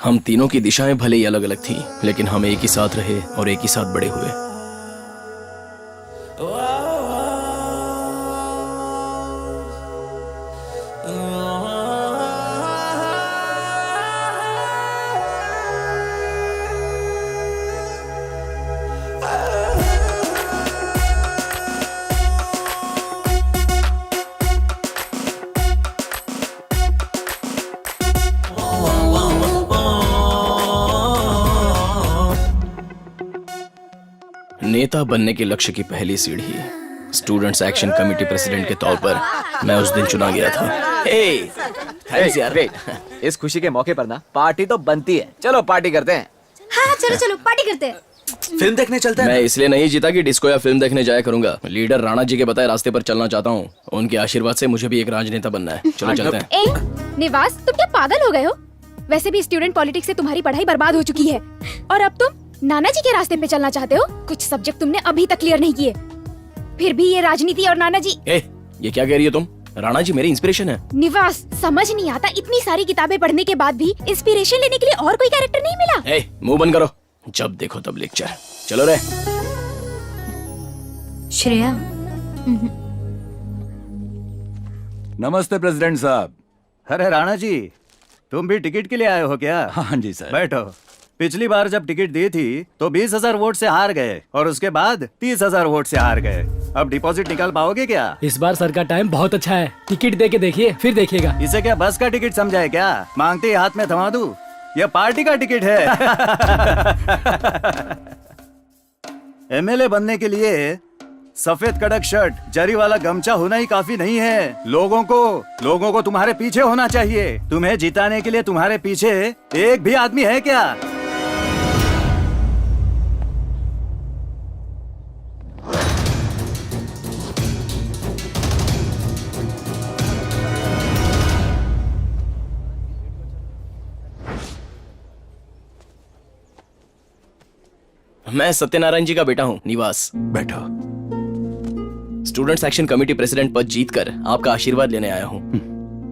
हम तीनों की दिशाएं भले ही अलग अलग थीं, लेकिन हम एक ही साथ रहे और एक ही साथ बड़े हुए। नेता बनने के लक्ष्य की पहली सीढ़ी स्टूडेंट्स एक्शन कमेटी प्रेसिडेंट के तौर पर मैं उस दिन चुना गया था। थैंक्स यार। इस खुशी के मौके पर ना पार्टी तो बनती है। चलो पार्टी करते हैं। हाँ चलो चलो पार्टी करते हैं। फिल्म देखने चलते हैं। मैं इसलिए नहीं जीता कि डिस्को या फिल्म देखने जाया करूंगा। लीडर राणा जी के बताए रास्ते पर चलना चाहता हूँ। उनके आशीर्वाद से मुझे भी एक राजनेता बनना है। चलो चलते हैं। निवास, तुम क्या पागल हो गए हो? वैसे भी स्टूडेंट पॉलिटिक्स से तुम्हारी पढ़ाई बर्बाद हो चुकी है और अब तुम नाना जी के रास्ते पे चलना चाहते हो। कुछ सब्जेक्ट तुमने अभी तक क्लियर नहीं किए, फिर भी ये राजनीति और नाना जी। ये क्या कह रही हो तुम? राणा जी मेरी इंस्पिरेशन है। निवास, समझ नहीं आता, इतनी सारी किताबें पढ़ने के बाद भी इंस्पिरेशन लेने के लिए और कोई कैरेक्टर नहीं मिला। मुंह बंद करो, जब देखो तब लेक्चर। चलो रे। श्रेया। नमस्ते प्रेसिडेंट साहब। अरे राणा जी, तुम भी टिकट के लिए आए हो क्या? हाँ जी सर। बैठो। पिछली बार जब टिकट दी थी तो 20,000 वोट से हार गए और उसके बाद 30,000 वोट से हार गए। अब डिपॉजिट निकाल पाओगे क्या? इस बार सर का टाइम बहुत अच्छा है। टिकट दे के देखिए, फिर देखिएगा। इसे क्या बस का टिकट समझा है क्या? मांगते ही हाथ में थमा दूं? यह पार्टी का टिकट है। एमएलए बनने के लिए सफेद कड़क शर्ट, जरी वाला गमछा होना ही काफी नहीं है। लोगों को तुम्हारे पीछे होना चाहिए। तुम्हें जिताने के लिए तुम्हारे पीछे एक भी आदमी है क्या? मैं सत्यनारायण जी का बेटा हूँ निवास। बैठो। स्टूडेंट्स एक्शन कमेटी प्रेसिडेंट पद जीतकर आपका आशीर्वाद लेने आया हूँ।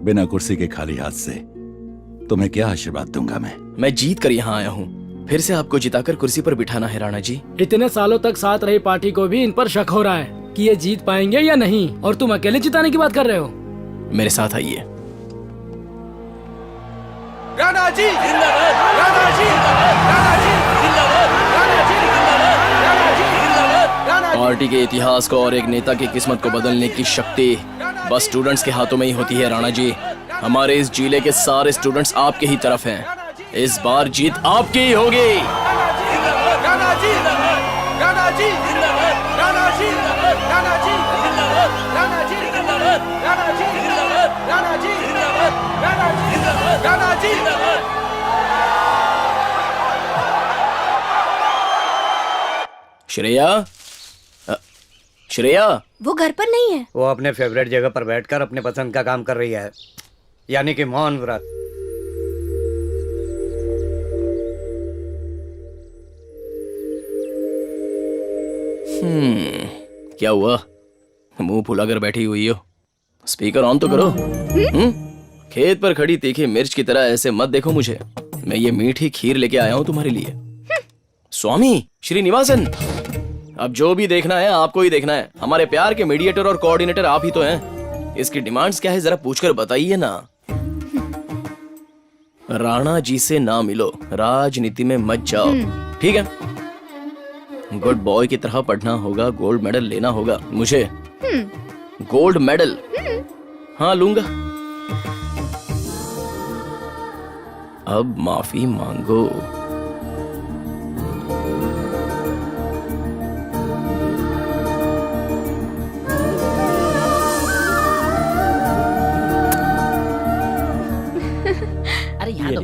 बिना कुर्सी के खाली हाथ से तुम्हें क्या आशीर्वाद दूंगा मैं जीत कर यहाँ आया हूँ। फिर से आपको जिताकर कुर्सी पर बिठाना है राणा जी। इतने सालों तक साथ रही पार्टी को भी इन पर शक हो रहा है कि ये जीत पाएंगे या नहीं, और तुम अकेले जिताने की बात कर रहे हो। मेरे साथ आइए। राणा जी जिंदाबाद, राणा जी जिंदाबाद, राणा जी जिंदाबाद, राणा जी जिंदाबाद, राणा जी जिंदाबाद, राणा जी। पार्टी के इतिहास को और एक नेता की किस्मत को बदलने की शक्ति बस स्टूडेंट्स के हाथों में ही होती है राणा जी। हमारे इस जिले के सारे स्टूडेंट्स आपके ही तरफ हैं। इस बार जीत आपकी ही होगी। राणा जी जिंदाबाद, राणा जी जिंदाबाद, राणा जी जिंदाबाद, राणा जी जिंदाबाद, राणा जी जिंदाबाद, राणा जी जिंदाबाद, राणा जी जिंदाबाद, राणा जी जिंदाबाद, राणा जी जिंदाबाद। श्रेया, वो घर पर नहीं है। वो अपने फेवरेट जगह पर बैठकर अपने पसंद का काम कर रही है, यानी कि मौन व्रत। क्या हुआ? मुंह फुलाकर बैठी हुई हो? स्पीकर ऑन तो करो। खेत पर खड़ी तीखी मिर्च की तरह ऐसे मत देखो मुझे। मैं ये मीठी खीर लेके आया हूँ तुम्हारे लिए। स्वामी श्रीनिवासन, अब जो भी देखना है आपको ही देखना है। हमारे प्यार के मीडिएटर और कोऑर्डिनेटर आप ही तो हैं। इसकी डिमांड्स क्या है जरा पूछकर बताइए ना। राणा जी से ना मिलो, राजनीति में मत जाओ, ठीक है? गुड बॉय की तरह पढ़ना होगा, गोल्ड मेडल लेना होगा मुझे। Gold medal? हाँ लूंगा। अब माफी मांगो। अरे यहाँ दो।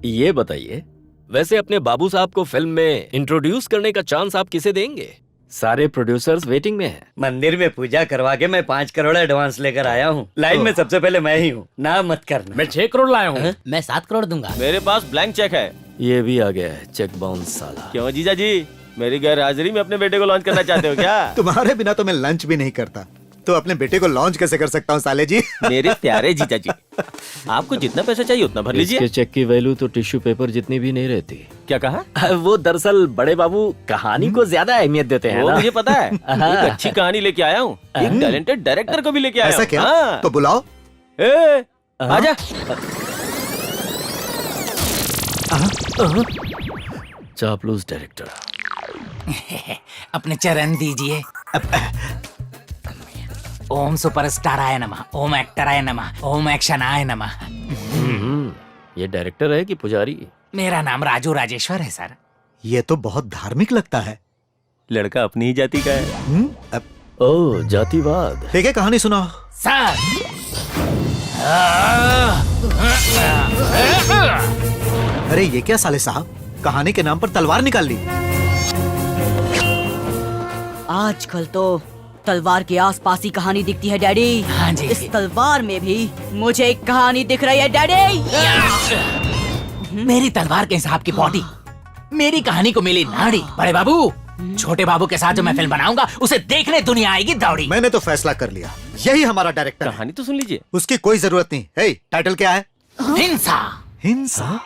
ये बताइए, वैसे अपने बाबू साहब को फिल्म में इंट्रोड्यूस करने का चांस आप किसे देंगे? सारे प्रोड्यूसर्स वेटिंग में हैं। मंदिर में पूजा करवा के मैं 5 करोड़ एडवांस लेकर आया हूँ। लाइन में सबसे पहले मैं ही हूँ, ना मत करना। मैं 6 करोड़ लाया हूँ। मैं 7 करोड़ दूंगा। मेरे पास ब्लैंक चेक है। ये भी आ गया है, चेक बाउंस साला। क्यों जीजा जी, मेरी गैर हाजिरी में अपने बेटे को लॉन्च करना चाहते हो क्या? तुम्हारे बिना तो मैं लंच भी नहीं करता, तो अपने बेटे को लॉन्च कैसे कर सकता हूँ साले जी? मेरे प्यारे जीजा जी, आपको जितना पैसा चाहिए उतना भर लीजिए। इसके चेक की वैल्यू तो टिश्यू पेपर जितनी भी नहीं रहती। क्या कहा? वो दरअसल बड़े बाबू कहानी को ज्यादा अहमियत देते हैं वो ना? मुझे पता है। एक अच्छी कहानी लेके आया हूँ, एक टैलेंटेड डायरेक्टर को भी लेके आया हूँ। ऐसा क्या? हाँ। तो बुलाओ। आजा। चापलूस डायरेक्टर। अपने चरण दीजिए। ओम सुपरस्टाराय नमः, ओम एक्टराय नमः, ओम एक्शनाय नमः। ये डायरेक्टर है कि पुजारी? मेरा नाम राजू राजेश्वर है सर। ये तो बहुत धार्मिक लगता है। लड़का अपनी ही जाति का है। ओह, जातिवाद। ठीक है, कहानी सुनाओ। सर अरे ये क्या साले साहब, कहानी के नाम पर तलवार निकाल ली। आजकल तो तलवार के आसपास ही कहानी दिखती है डैडी। हाँ जी। इस तलवार में भी मुझे एक कहानी दिख रही है डैडी। मेरी तलवार के हिसाब की बॉडी, मेरी कहानी को मिली नाड़ी। बड़े बाबू, छोटे बाबू के साथ जो मैं फिल्म बनाऊंगा उसे देखने दुनिया आएगी दौड़ी। मैंने तो फैसला कर लिया, यही हमारा डायरेक्टर। कहानी तो सुन लीजिए। उसकी कोई जरूरत नहीं। हे, टाइटल क्या है? हिंसा। हिंसा?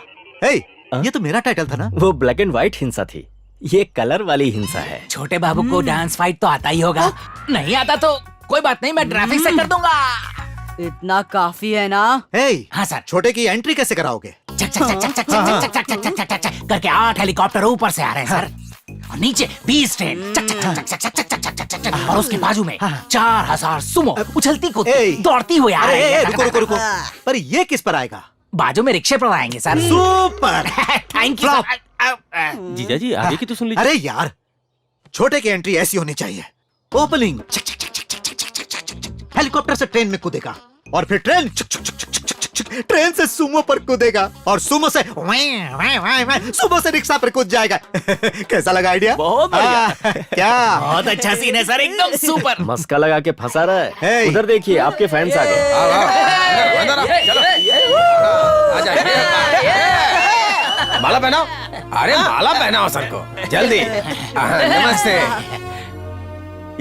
हे, ये तो मेरा टाइटल था ना। वो ब्लैक एंड व्हाइट हिंसा थी, ये कलर वाली हिंसा है। छोटे बाबू को डांस फाइट तो आता ही होगा। नहीं आता तो कोई बात नहीं, मैं ट्रैफिक से कर दूंगा। इतना काफी है ना? हे, हाँ सर। छोटे की एंट्री कैसे कराओगे? चक चक चक चक चक चक चक चक चक चक चक करके 8 हेलीकॉप्टर ऊपर से आ रहे हैं सर, और नीचे 20 ट्रेन चक चक चक चक चक चक चक चक चक चक, और उसके बाजू में 4000 सुमो उछलती कूदती दौड़ती हुई आ रही है। रुको रुको रुको, पर ये किस पर आएगा? बाजू में रिक्शे पर आएंगे सर। सुपर। Thank you. जीजा जी आगे की तो सुन लीजिए। अरे यार, छोटे की एंट्री ऐसी होनी चाहिए। ओपनिंग, हेलीकॉप्टर से ट्रेन में कूदेगा, और फिर ट्रेन ट्रेन से सुमो पर कूदेगा, और सुमो से सुमो से रिक्शा पर कूद जाएगा। कैसा लगा आइडिया? बहुत बढ़िया। क्या बहुत अच्छा सीन है सर, एकदम सुपर। मस्का लगा के फंसा रहा है। उधर देखिए, आपके फैंस आ गए। माला पहनाओ। अरे माला पहनाओ सर को जल्दी। नमस्ते।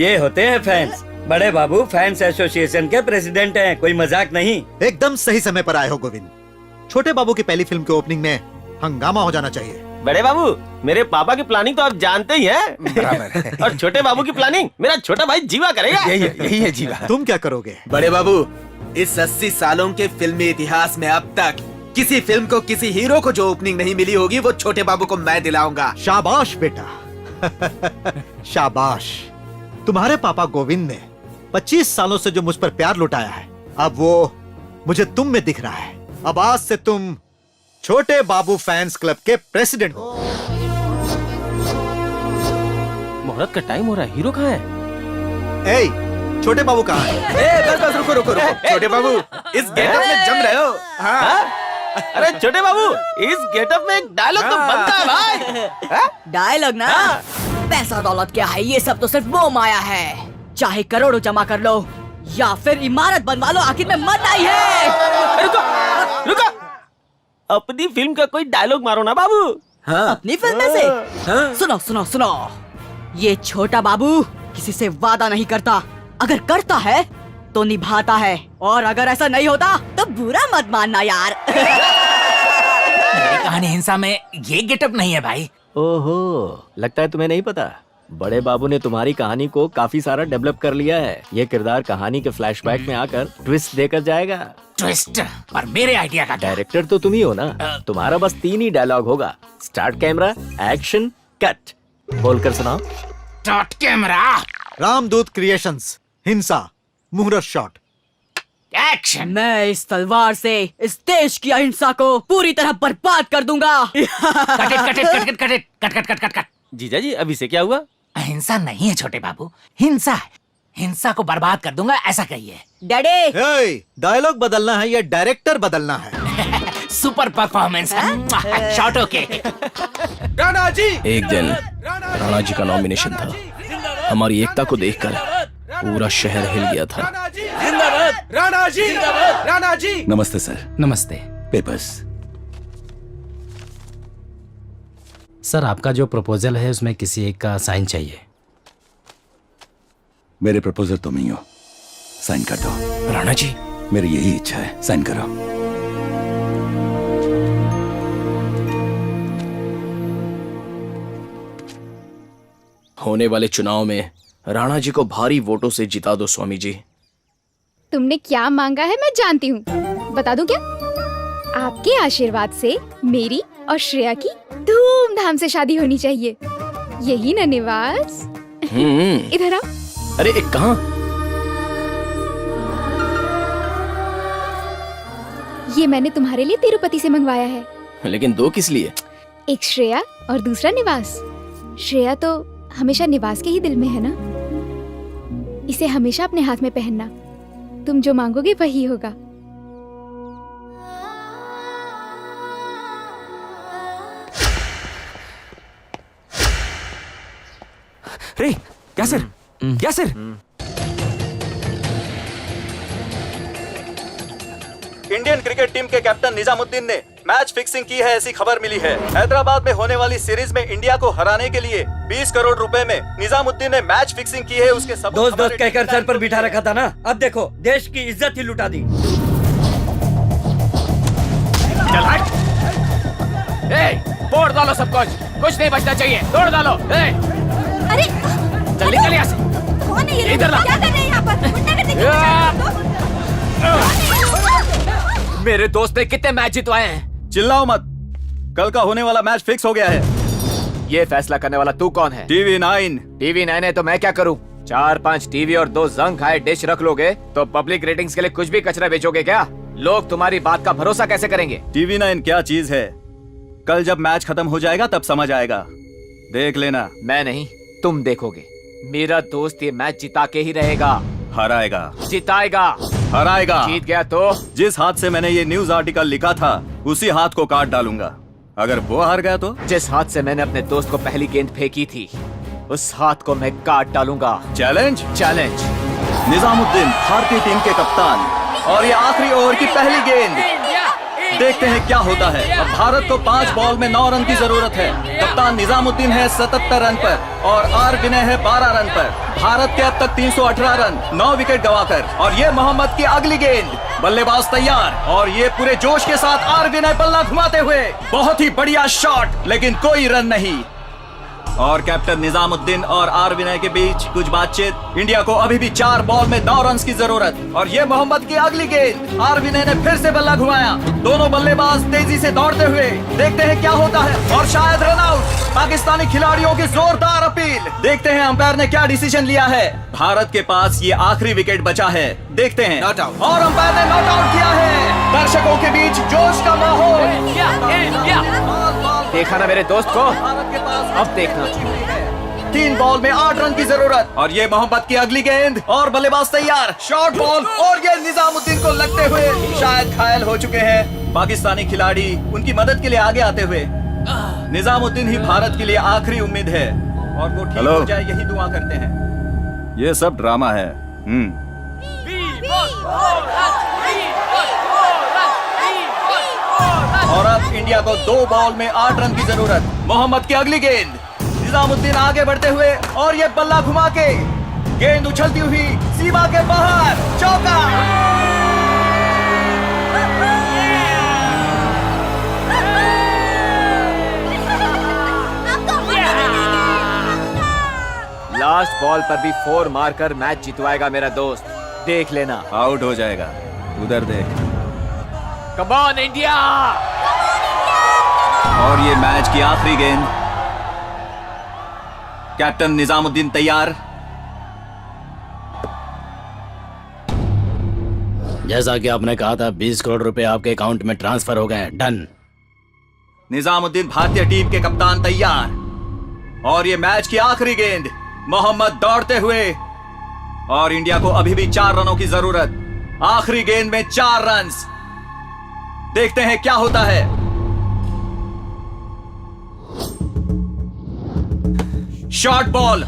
ये होते हैं फैंस। बड़े बाबू फैंस एसोसिएशन के प्रेसिडेंट हैं, कोई मजाक नहीं। एकदम सही समय पर आए हो गोविंद। छोटे बाबू की पहली फिल्म के ओपनिंग में हंगामा हो जाना चाहिए। बड़े बाबू, मेरे पापा की प्लानिंग तो आप जानते ही हैं। बराबर। और छोटे बाबू की प्लानिंग मेरा छोटा भाई जीवा करेगा। यही है जीवा। तुम क्या करोगे? बड़े बाबू, इस 80 सालों के फिल्मी इतिहास में अब तक किसी फिल्म को, किसी हीरो को जो ओपनिंग नहीं मिली होगी, वो छोटे बाबू को मैं दिलाऊंगा। शाबाश बेटा। शाबाश। तुम्हारे पापा गोविंद ने 25 सालों से जो मुझ पर प्यार लुटाया है, अब वो मुझे तुम में दिख रहा है। अब आज से तुम छोटे बाबू फैंस क्लब के प्रेसिडेंट हो। मुहूर्त का टाइम हो रहा है, हीरो कहाँ है? ए, छोटे बाबू कहाँ है? बस रुको रुको रुको। छोटे बाबू, इस गेटअप में जम रहे हो। हाँ? अरे छोटे बाबू, इस गेटअप में एक डायलॉग तो बनता है भाई। डायलॉग ना? पैसा दौलत क्या है, ये सब तो सिर्फ वो माया है। चाहे करोड़ों जमा कर लो या फिर इमारत बनवा लो, आखिर में मरना ही है। रुको, अपनी फिल्म का कोई डायलॉग मारो ना बाबू। हाँ। अपनी फिल्म में से? हाँ। सुनो सुनो सुनो, ये छोटा बाबू किसी से वादा नहीं करता, अगर करता है तो निभाता है, और अगर ऐसा नहीं होता तो बुरा मत मानना यार। मेरी कहानी हिंसा में ये गेटअप नहीं है भाई। ओहो, लगता है तुम्हें नहीं पता। बड़े बाबू ने तुम्हारी कहानी को काफी सारा डेवलप कर लिया है। ये किरदार कहानी के फ्लैशबैक में आकर ट्विस्ट देकर जाएगा। ट्विस्ट? पर मेरे आइडिया का डायरेक्टर तो तुम ही हो ना। तुम्हारा बस 3 ही डायलॉग होगा, स्टार्ट कैमरा, एक्शन, कट। बोलकर सुनाओ। Start camera. रामदूत क्रिएशंस, हिंसा, मुहूर्त शॉट, एक्शन। मैं इस तलवार से इस देश की अहिंसा को पूरी तरह बर्बाद कर दूंगा। Cut cut cut cut cut cut cut cut cut cut. जीजा जी, अभी से क्या हुआ? अहिंसा नहीं है छोटे बाबू, हिंसा है। हिंसा को बर्बाद कर दूंगा, ऐसा कहिए। डैडी, डायलॉग बदलना है या डायरेक्टर बदलना है? Super performance. Shot okay. Rana ji. एक दिन राणा जी का नॉमिनेशन था। हमारी एकता को देखकर पूरा शहर हिल गया था। राणा जी, राणा जी। नमस्ते सर। नमस्ते। पेपर्स। सर, आपका जो प्रपोजल है उसमें किसी एक का साइन चाहिए। मेरे प्रपोजल तुम ही हो, साइन कर दो। राणा जी, मेरी यही इच्छा है, साइन करो। होने वाले चुनाव में राणा जी को भारी वोटों से जिता दो स्वामी जी। तुमने क्या मांगा है मैं जानती हूँ, बता दूं क्या? आपके आशीर्वाद से मेरी और श्रेया की धूमधाम से शादी होनी चाहिए, यही ना निवास? इधर आओ। अरे एक कहाँ? ये मैंने तुम्हारे लिए तिरुपति से मंगवाया है। लेकिन 2 किस लिए? एक श्रेया और दूसरा निवास। श्रेया तो हमेशा निवास के ही दिल में है ना। इसे हमेशा अपने हाथ में पहनना, तुम जो मांगोगे वही होगा। रे Yasir, Yasir, Indian cricket team के कैप्टन निजामुद्दीन ने मैच फिक्सिंग की है ऐसी खबर मिली है। हैदराबाद में होने वाली सीरीज में इंडिया को हराने के लिए 20 करोड़ रुपए में निजामुद्दीन ने मैच फिक्सिंग की है। उसके सब दोस्त दोस्त कहकर सर पर बिठा रखा था ना, अब देखो देश की इज्जत ही लुटा दी। चल हट। तोड़ डालो सब कुछ नहीं बचना चाहिए, तोड़ डालो। अरे जल्दी निकल यहाँ से। कौन है ये? इधर ला। क्या कर रहे हैं यहाँ पर? गुंडागर्दी क्यों कर रहे हैं? मेरे दोस्त ने कितने मैच जितवाए हैं? चिल्लाओ मत, कल का होने वाला मैच फिक्स हो गया है। ये फैसला करने वाला तू कौन है? TV9 है तो मैं क्या करूं? 4-5 टीवी और 2 जंग खाए डिश रख लोगे तो पब्लिक रेटिंग्स के लिए कुछ भी कचरा बेचोगे क्या? लोग तुम्हारी बात का भरोसा कैसे करेंगे? TV9 क्या चीज है? कल जब मैच खत्म हो जाएगा तब समझ आएगा, देख लेना। मैं नहीं, तुम देखोगे। मेरा दोस्त ये मैच जिता के ही रहेगा। हराएगा, जिताएगा, हराएगा। जीत गया तो जिस हाथ से मैंने ये न्यूज आर्टिकल लिखा था उसी हाथ को काट डालूंगा। अगर वो हार गया तो? जिस हाथ से मैंने अपने दोस्त को पहली गेंद फेंकी थी उस हाथ को मैं काट डालूंगा। चैलेंज? चैलेंज। निजामुद्दीन भारतीय टीम के कप्तान, और ये आखिरी ओवर की पहली गेंद। देखते हैं क्या होता है। अब भारत को 5 बॉल में 9 रन की जरूरत है। कप्तान निजामुद्दीन है 77 रन पर और आर विनय है 12 रन पर। भारत के अब तक 318 रन, 9 विकेट गंवाकर। और ये मोहम्मद की अगली गेंद। बल्लेबाज तैयार और ये पूरे जोश के साथ आर विनय बल्ला घुमाते हुए। बहुत ही बढ़िया शॉट, लेकिन कोई रन नहीं। और कैप्टन निजामुद्दीन और आर विनय के बीच कुछ बातचीत। इंडिया को अभी भी 4 बॉल में 9 रन की जरूरत। और ये मोहम्मद की अगली गेंद। आर विनय ने फिर से बल्ला घुमाया। दोनों बल्लेबाज तेजी से दौड़ते हुए। देखते हैं क्या होता है। और शायद रन आउट। पाकिस्तानी खिलाड़ियों की जोरदार अपील। देखते हैं अंपायर ने क्या डिसीजन लिया है। भारत के पास ये आखिरी विकेट बचा है, देखते हैं। और अंपायर ने नॉट आउट किया है। दर्शकों के बीच जोश का माहौल। देखा ना मेरे दोस्त को, अब देखना। 3 बॉल में 8 रन की जरूरत। और ये मोहम्मद की अगली गेंद और बल्लेबाज तैयार। शॉर्ट बॉल और ये निजामुद्दीन को लगते हुए शायद घायल हो चुके हैं। पाकिस्तानी खिलाड़ी उनकी मदद के लिए आगे आते हुए। निजामुद्दीन ही भारत के लिए आखिरी उम्मीद है और वो ठीक हो जाए यही दुआ करते हैं। ये सब ड्रामा है। और अब इंडिया को 2 बॉल में 8 रन की जरूरत। मोहम्मद की अगली गेंद। निजामुद्दीन आगे बढ़ते हुए और ये बल्ला घुमा के गेंद उछलती हुई सीमा के बाहर। चौका। लास्ट बॉल पर भी 4 मारकर मैच जितवाएगा मेरा दोस्त, देख लेना। आउट हो जाएगा, उधर देख। Come on India. और ये मैच की आखिरी गेंद। कैप्टन निजामुद्दीन तैयार। जैसा कि आपने कहा था 20 करोड़ रुपए आपके अकाउंट में ट्रांसफर हो गए। डन। निजामुद्दीन भारतीय टीम के कप्तान तैयार। और ये मैच की आखिरी गेंद। मोहम्मद दौड़ते हुए और इंडिया को अभी भी 4 रनों की जरूरत। आखिरी गेंद में 4 रन। देखते हैं क्या होता है। शॉर्ट बॉल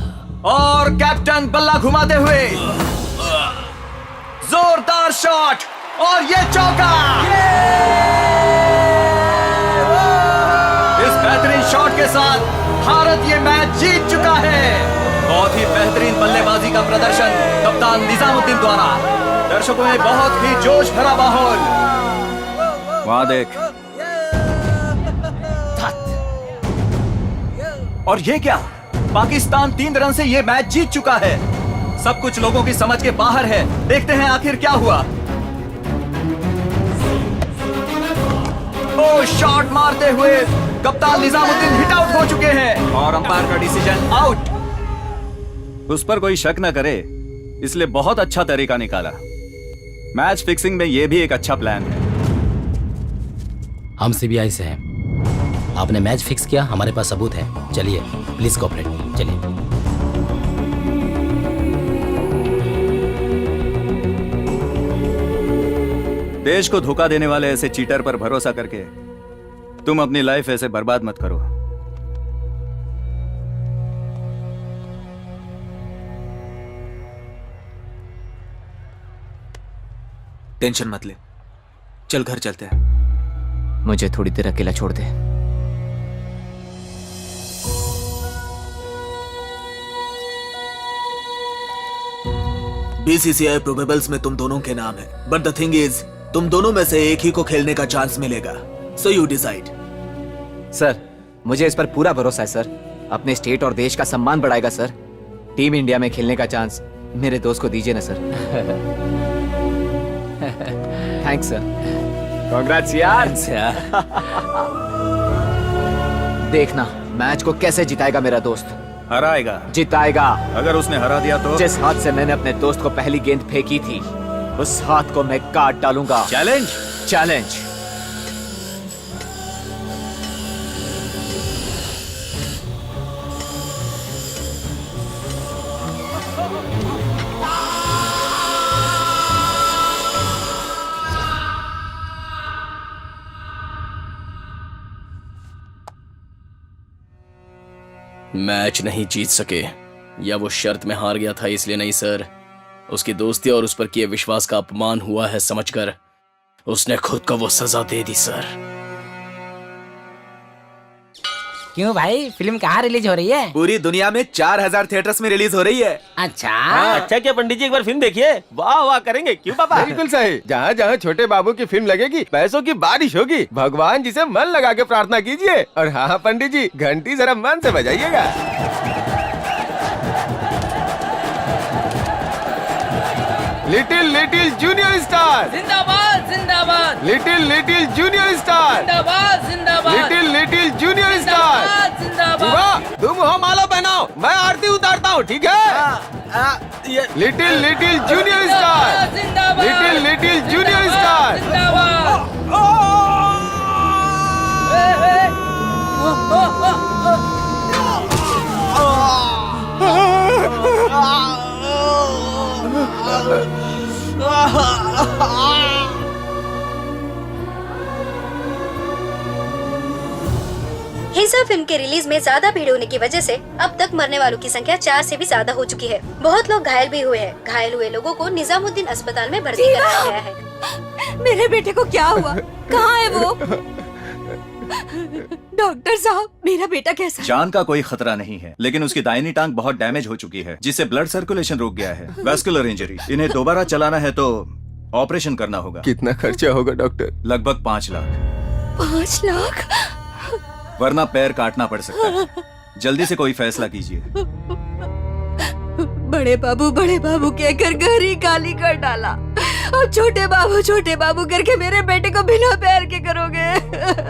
और कैप्टन बल्ला घुमाते हुए जोरदार शॉट और ये चौका। इस बेहतरीन शॉट के साथ भारत ये मैच जीत चुका है। बहुत ही बेहतरीन बल्लेबाजी का प्रदर्शन कप्तान निजामुद्दीन द्वारा। दर्शकों में बहुत ही जोश भरा माहौल। वहां देख। और ये क्या, पाकिस्तान 3 रन से ये मैच जीत चुका है। सब कुछ लोगों की समझ के बाहर है। देखते हैं आखिर क्या हुआ। ओ शॉट मारते हुए कप्तान निजामुद्दीन हिट आउट हो चुके हैं और अंपायर का डिसीजन आउट। उस पर कोई शक न करे, इसलिए बहुत अच्छा तरीका निकाला। मैच फिक्सिंग में यह भी एक अच्छा प्लान है। हम सीबीआई से हैं। आपने मैच फिक्स किया, हमारे पास सबूत है। चलिए प्लीज कोऑपरेट, चलिए। देश को धोखा देने वाले ऐसे चीटर पर भरोसा करके तुम अपनी लाइफ ऐसे बर्बाद मत करो। टेंशन मत ले, चल घर चलते हैं। मुझे थोड़ी देर अकेला छोड़ दे। बीसीसीआई प्रोबेबल्स में तुम दोनों के नाम है, बट द थिंग इज तुम दोनों में से एक ही को खेलने का चांस मिलेगा। So you decide. सर, मुझे इस पर पूरा भरोसा है सर। अपने स्टेट और देश का सम्मान बढ़ाएगा सर। टीम इंडिया में खेलने का चांस मेरे दोस्त को दीजिए ना सर। Thanks sir. कांग्रेट्स यार। देखना मैच को कैसे जिताएगा मेरा दोस्त। हराएगा, जिताएगा। अगर उसने हरा दिया तो जिस हाथ से मैंने अपने दोस्त को पहली गेंद फेंकी थी उस हाथ को मैं काट डालूंगा। चैलेंज। चैलेंज। मैच नहीं जीत सके या वो शर्त में हार गया था इसलिए नहीं सर, उसकी दोस्ती और उस पर किए विश्वास का अपमान हुआ है समझकर उसने खुद को वो सजा दे दी सर। क्यों भाई, फिल्म कहाँ रिलीज हो रही है? पूरी दुनिया में 4000 थिएटर्स में रिलीज हो रही है। अच्छा। अच्छा क्या पंडित जी, एक बार फिल्म देखिए, वाह वाह करेंगे। क्यों पापा? बिल्कुल सही। जहाँ जहाँ छोटे बाबू की फिल्म लगेगी पैसों की बारिश होगी। भगवान जी से मन लगा के प्रार्थना कीजिए। और हाँ पंडित जी, घंटी जरा मन से बजाइएगा। लिटिल लिटिल जूनियर स्टार जिंदाबाद जिंदाबाद। लिटिल लिटिल जूनियर स्टार जिंदाबाद जिंदाबाद। लिटिल लिटिल जूनियर स्टार जिंदाबाद। तुम हो माला पहनाओ, मैं आरती उतारता हूँ, ठीक है? Little little junior star. Little little junior star. हिस्सा फिल्म के रिलीज में ज्यादा भीड़ होने की वजह से अब तक मरने वालों की संख्या 4 से भी ज्यादा हो चुकी है। बहुत लोग घायल भी हुए हैं। घायल हुए लोगों को निजामुद्दीन अस्पताल में भर्ती कराया गया है। मेरे बेटे को क्या हुआ? कहाँ है वो? डॉक्टर साहब, मेरा बेटा कैसा है? जान का कोई खतरा नहीं है, लेकिन उसकी दाहिनी टांग बहुत डैमेज हो चुकी है जिससे ब्लड सर्कुलेशन रुक गया है। Vascular injury. इन्हें दोबारा चलाना है तो ऑपरेशन करना होगा। कितना खर्चा होगा डॉक्टर? लगभग 5 लाख। 5 लाख? वरना पैर काटना पड़ सकता है। जल्दी से कोई फैसला कीजिए। बड़े बाबू कहकर घर ही खाली कर डाला। अब छोटे बाबू करके मेरे बेटे को बिना पैर के करोगे।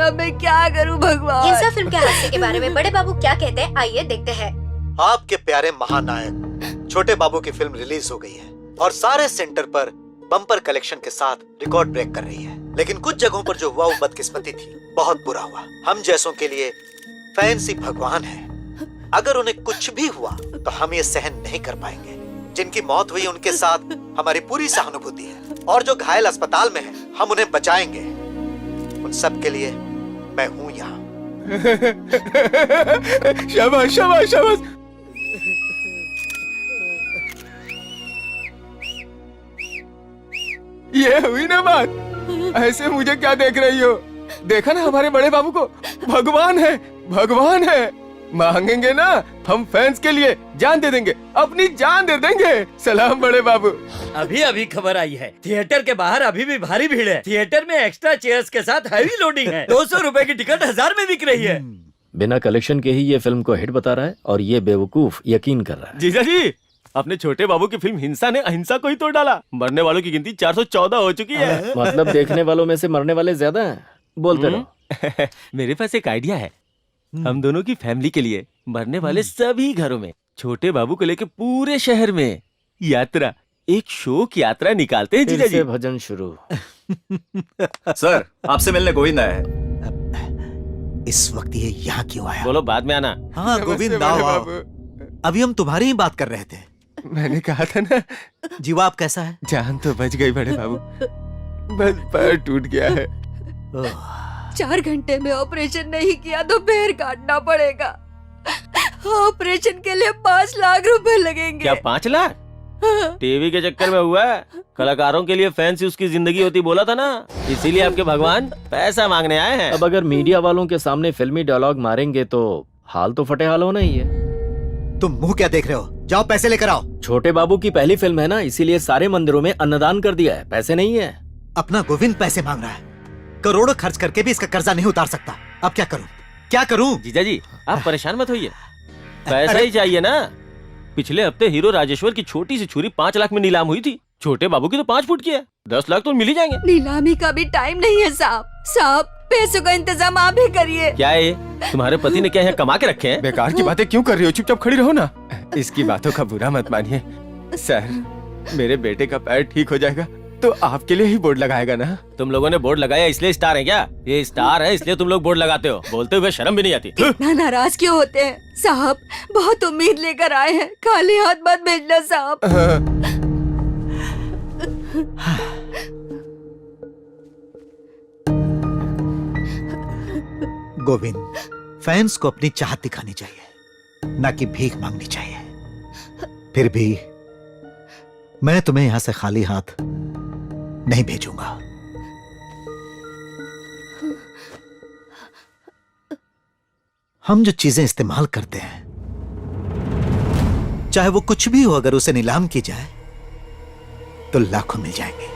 अब मैं क्या करूं भगवान? हिंसा फिल्म के हादसे के बारे में बड़े बाबू क्या कहते हैं, आइए देखते हैं। आपके प्यारे महानायक छोटे बाबू की फिल्म रिलीज हो गई है और सारे सेंटर पर बम्पर कलेक्शन के साथ रिकॉर्ड ब्रेक कर रही है। लेकिन कुछ जगहों पर जो हुआ वो बदकिस्मती थी, बहुत बुरा हुआ। हम जैसों के लिए फैंस ही भगवान है। अगर उन्हें कुछ भी हुआ तो हम ये सहन नहीं कर पाएंगे। जिनकी मौत हुई उनके साथ हमारी पूरी सहानुभूति है और जो घायल अस्पताल में हैं, हम उन्हें बचाएंगे। उन सब के लिए मैं हूँ यहाँ। शाबाश शाबाश शाबाश। ये हुई ना बात। ऐसे मुझे क्या देख रही हो? देखा ना हमारे बड़े बाबू को, भगवान है, भगवान है। मांगेंगे ना हम फैंस के लिए जान दे देंगे, अपनी जान दे देंगे। सलाम बड़े बाबू। अभी खबर आई है, थिएटर के बाहर अभी भी भारी भीड़ है। थिएटर में एक्स्ट्रा चेयर्स के साथ हैवी लोडिंग है। 200 रुपए की टिकट 1000 में बिक रही है। बिना कलेक्शन के ही ये फिल्म को हिट बता रहा है और ये बेवकूफ यकीन कर रहा है। जीजा जी, अपने छोटे बाबू की फिल्म हिंसा ने अहिंसा को ही तोड़ डाला। मरने वालों की गिनती 414 हो चुकी है। मतलब देखने वालों में से मरने वाले ज्यादा हैं। बोलते रहो। मेरे पास एक आइडिया है। हम दोनों की फैमिली के लिए मरने वाले सभी घरों में छोटे बाबू को लेके पूरे शहर में यात्रा, एक शोक यात्रा निकालते हैं जीजा जी। भजन शुरू। सर, आपसे मिलने गोविंद आया है। इस वक्त ये यहाँ क्यों आया? बोलो बाद में आना। हाँ गोविंद नमस्ते आओ बड़े आओ। बाबू। अभी हम तुम्हारी ही बात कर रहे थे। मैंने कहा था ना, जीवा आप कैसा है? जान तो बच गई बड़े बाबू, बस पैर टूट गया है। 4 घंटे में ऑपरेशन नहीं किया तो पैर काटना पड़ेगा। ऑपरेशन के लिए 5 लाख रुपए लगेंगे। क्या 5 लाख? टीवी के चक्कर में हुआ है? कलाकारों के लिए फैंस ही उसकी जिंदगी होती बोला था ना, इसीलिए आपके भगवान पैसा मांगने आए हैं। अब अगर मीडिया वालों के सामने फिल्मी डायलॉग मारेंगे तो हाल तो फटे हाल होना ही है। तुम मुंह क्या देख रहे हो? जाओ पैसे लेकर आओ। छोटे बाबू की पहली फिल्म है ना, इसीलिए सारे मंदिरों में अन्नदान कर दिया है, पैसे नहीं है। अपना गोविंद पैसे मांग रहा है, करोड़ों खर्च करके भी इसका कर्जा नहीं उतार सकता। अब क्या करूं? क्या करूं? जीजा जी आप परेशान मत होइए, पैसा ही चाहिए ना। पिछले हफ्ते हीरो राजेश्वर की छोटी सी छुरी 5 लाख में नीलाम हुई थी, छोटे बाबू की तो 5 फुट की है। 10 लाख तो मिल ही जाएंगे। नीलामी का भी टाइम नहीं है साहब। साहब पैसों का इंतजाम आप ही करिए। क्या है तुम्हारे पति ने क्या यहाँ कमा के रखे हैं? बेकार की बातें क्यों कर रही हो, चुपचाप खड़ी रहो ना। इसकी बातों का बुरा मत मानिए सर, मेरे बेटे का पैर ठीक हो जाएगा तो आपके लिए ही बोर्ड लगाएगा ना। तुम लोगों ने बोर्ड लगाया इसलिए स्टार है क्या? ये स्टार है इसलिए तुम लोग बोर्ड लगाते हो, बोलते हुए शर्म भी नहीं आती। इतना नाराज क्यों होते हैं साहब? बहुत उम्मीद लेकर आए हैं, खाली हाथ मत भेजना साहब। गोविंद, फैंस को अपनी चाहत दिखानी चाहिए, ना कि भीख मांगनी चाहिए। फिर भी मैं तुम्हें यहां से खाली हाथ नहीं भेजूंगा। हम जो चीजें इस्तेमाल करते हैं, चाहे वो कुछ भी हो, अगर उसे नीलाम की जाए तो लाखों मिल जाएंगे।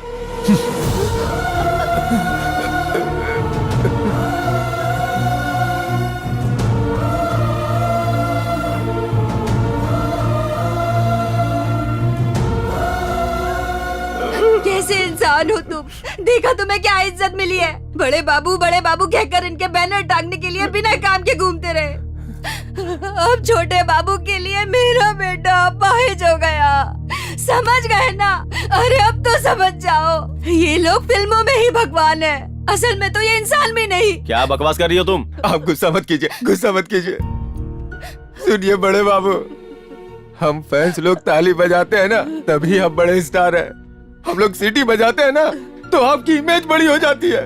कैसे इंसान हो तुम? देखा तुम्हें क्या इज्जत मिली है? बड़े बाबू कहकर इनके बैनर टांगने के लिए बिना काम के घूमते रहे। अब छोटे बाबू के लिए मेरा बेटा अपाहिज हो गया। समझ गए ना? अरे अब तो समझ जाओ, ये लोग फिल्मों में ही भगवान है, असल में तो ये इंसान भी नहीं। क्या बकवास कर रही हो तुम? आप गुस्सा मत कीजिए, गुस्सा मत कीजिए। सुनिए बड़े बाबू, हम फैंस लोग ताली बजाते हैं ना तभी आप बड़े स्टार हैं। हम लोग सीटी बजाते हैं ना तो आपकी इमेज बड़ी हो जाती है।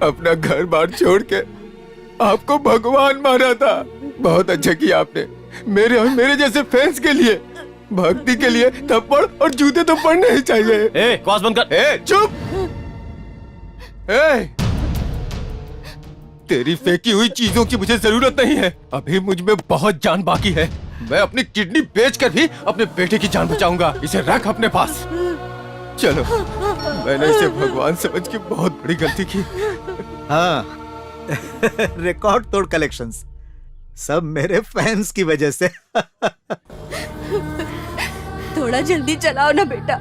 अपना घर बार छोड़ के आपको भगवान माना था। बहुत अच्छा किया आपने। मेरे और मेरे जैसे फैंस के लिए, भक्ति के लिए थप्पड़ और जूते तो पड़ने ही चाहिए। बकवास बंद कर। चुप। तेरी फेंकी हुई चीजों की मुझे जरूरत नहीं है। अभी मुझ में बहुत जान बाकी है। मैं अपनी किडनी बेचकर भी अपने बेटे की जान बचाऊंगा। इसे रख अपने पास। चलो, मैंने इसे भगवान समझ के बहुत बड़ी गलती की। हाँ रिकॉर्ड तोड़ कलेक्शंस सब मेरे फैंस की वजह से। थोड़ा जल्दी चलाओ ना बेटा।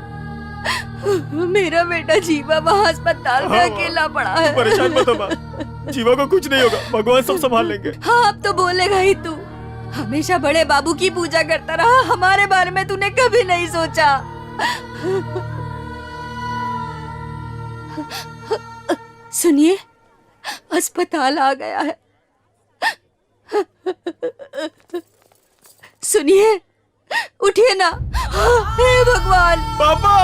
मेरा बेटा जीवा वहाँ अस्पताल में अकेला पड़ा है। परेशान मत हो माँ, जीवा को कुछ नहीं होगा, भगवान सब संभाल लेंगे। हाँ अब तो बोलेगा ही तू। हमेशा बड़े बाबू की पूजा करता रहा, हमारे बारे में तूने कभी नहीं सोचा। सुनिए, अस्पताल आ गया है। सुनिए, उठिए ना। हे भगवान। पापा,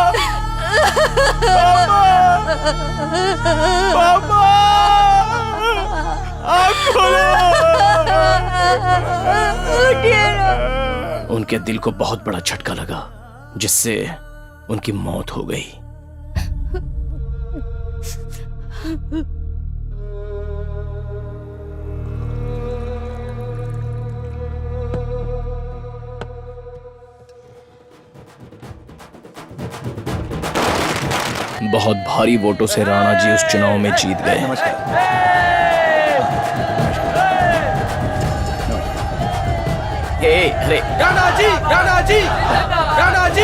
पापा, आँख खोलो। उठिए ना। उनके दिल को बहुत बड़ा झटका लगा, जिससे उनकी मौत हो गई। बहुत भारी वोटों से राणा जी उस चुनाव में जीत गए। अरे राणा जी, राणा जी, राणा जी,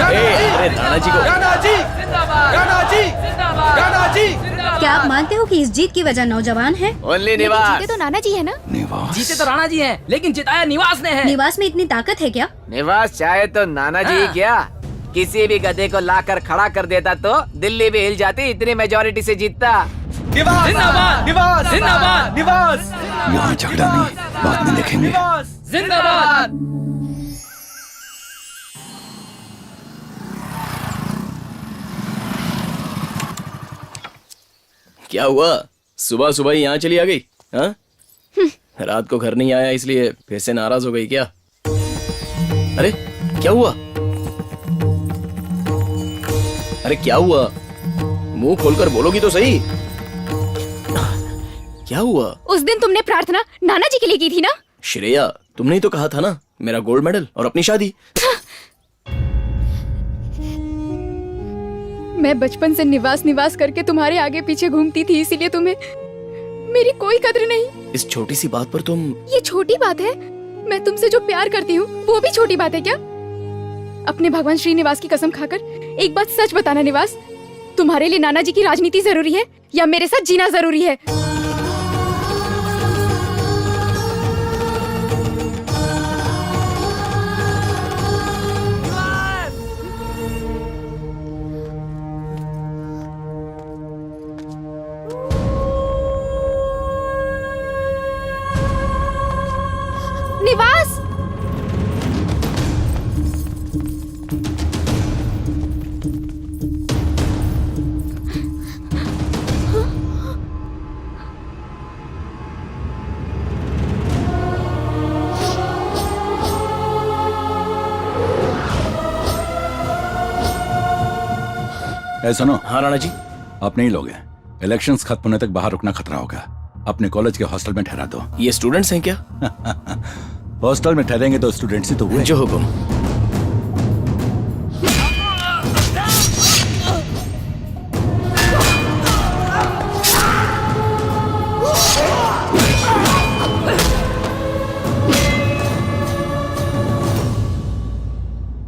अरे राणा जी को, राणा जी, राणा जी, राणा जी। क्या आप मानते हो कि इस जीत की वजह नौजवान है? ओनली निवास। जीते तो नाना जी है ना? जीते तो राणा जी हैं, लेकिन जिताया निवास ने है। निवास में इतनी ताकत है क्या? निवास चाहे तो नाना जी क्या किसी भी गधे को लाकर खड़ा कर देता तो दिल्ली भी हिल जाती, इतनी मेजोरिटी से जीतता। निवास जिंदाबाद निवास जिंदाबाद निवास यहाँ झगड़ा नहीं, बाद में देखेंगे। जिंदाबाद। क्या हुआ, सुबह सुबह ही यहाँ चली आ गई? हाँ, रात को घर नहीं आया इसलिए फिर से नाराज हो गई क्या? अरे क्या हुआ? अरे क्या हुआ? मुंह खोलकर बोलोगी तो सही। क्या हुआ? उस दिन तुमने प्रार्थना नाना जी के लिए की थी ना? श्रेया, तुमने ही तो कहा था ना, मेरा गोल्ड मेडल और अपनी शादी। मैं बचपन से निवास निवास करके तुम्हारे आगे पीछे घूमती थी, इसीलिए तुम्हें मेरी कोई कद्र नहीं। इस छोटी सी बात पर तुम। ये छोटी बात है? मैं तुमसे जो प्यार करती हूँ वो भी छोटी बात है क्या? अपने भगवान श्रीनिवास की कसम खाकर एक बात सच बताना निवास, तुम्हारे लिए नाना जी की राजनीति जरूरी है या मेरे साथ जीना जरूरी है? निवास! सुनो। हाँ राणा जी। आप नहीं लोगे, इलेक्शंस खत्म होने तक बाहर रुकना खतरा होगा। अपने कॉलेज के हॉस्टल में ठहरा दो। ये स्टूडेंट्स हैं क्या? हॉस्टल में ठहरेंगे तो स्टूडेंट्स ही तो हुए। जो हुकुम।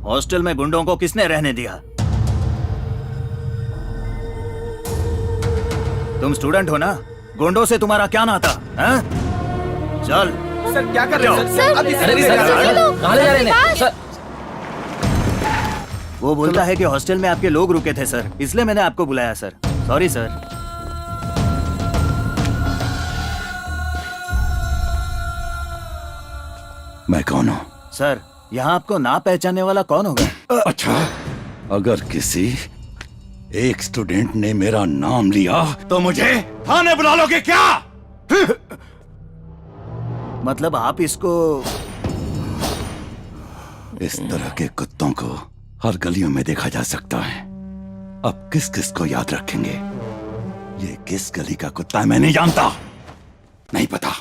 हॉस्टल में गुंडों को किसने रहने दिया? तुम स्टूडेंट हो ना? गुंडों से तुम्हारा क्या नाता है? चल। सर क्या कर रहे हैं सर? कहाँ ले जा रहे हैं सर? वो बोलता है कि हॉस्टल में आपके लोग रुके थे सर, इसलिए मैंने आपको बुलाया सर। Sorry sir. मैं कौन हूँ? सर, यहाँ आपको ना पहचानने वाला कौन होगा? अच्छा, अगर किसी एक स्टूडेंट ने मेरा नाम लिया तो मुझे थाने बुला लोगे क्या? मतलब आप इसको। इस तरह के कुत्तों को हर गलियों में देखा जा सकता है। अब किस किस को याद रखेंगे? ये किस गली का कुत्ता है मैं नहीं जानता, नहीं पता।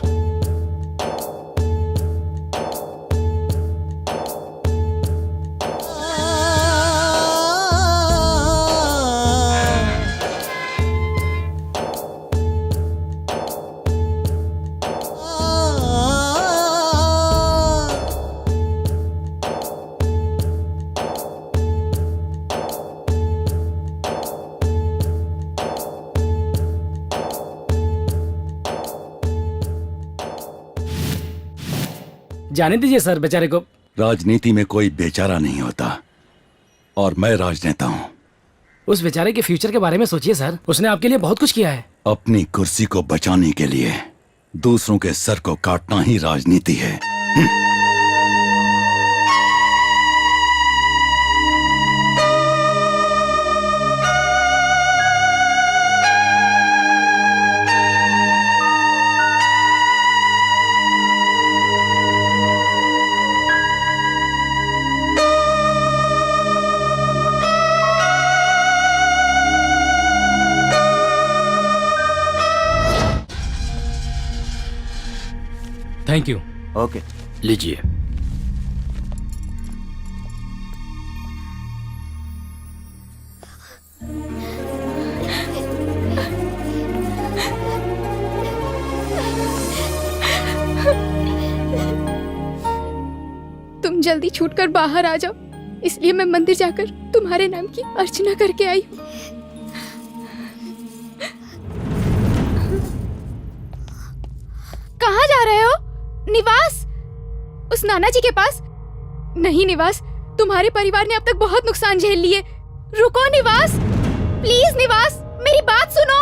जाने दीजिए सर बेचारे को। राजनीति में कोई बेचारा नहीं होता और मैं राजनेता हूँ। उस बेचारे के फ्यूचर के बारे में सोचिए सर, उसने आपके लिए बहुत कुछ किया है। अपनी कुर्सी को बचाने के लिए दूसरों के सर को काटना ही राजनीति है। Thank you. ओके, लीजिए। तुम जल्दी छूटकर बाहर आ जाओ, इसलिए मैं मंदिर जाकर तुम्हारे नाम की अर्चना करके आई हूँ। कहाँ जा रहे हो निवास? उस नाना जी के पास? नहीं निवास, तुम्हारे परिवार ने अब तक बहुत नुकसान झेल लिए। रुको निवास, प्लीज निवास, मेरी बात सुनो।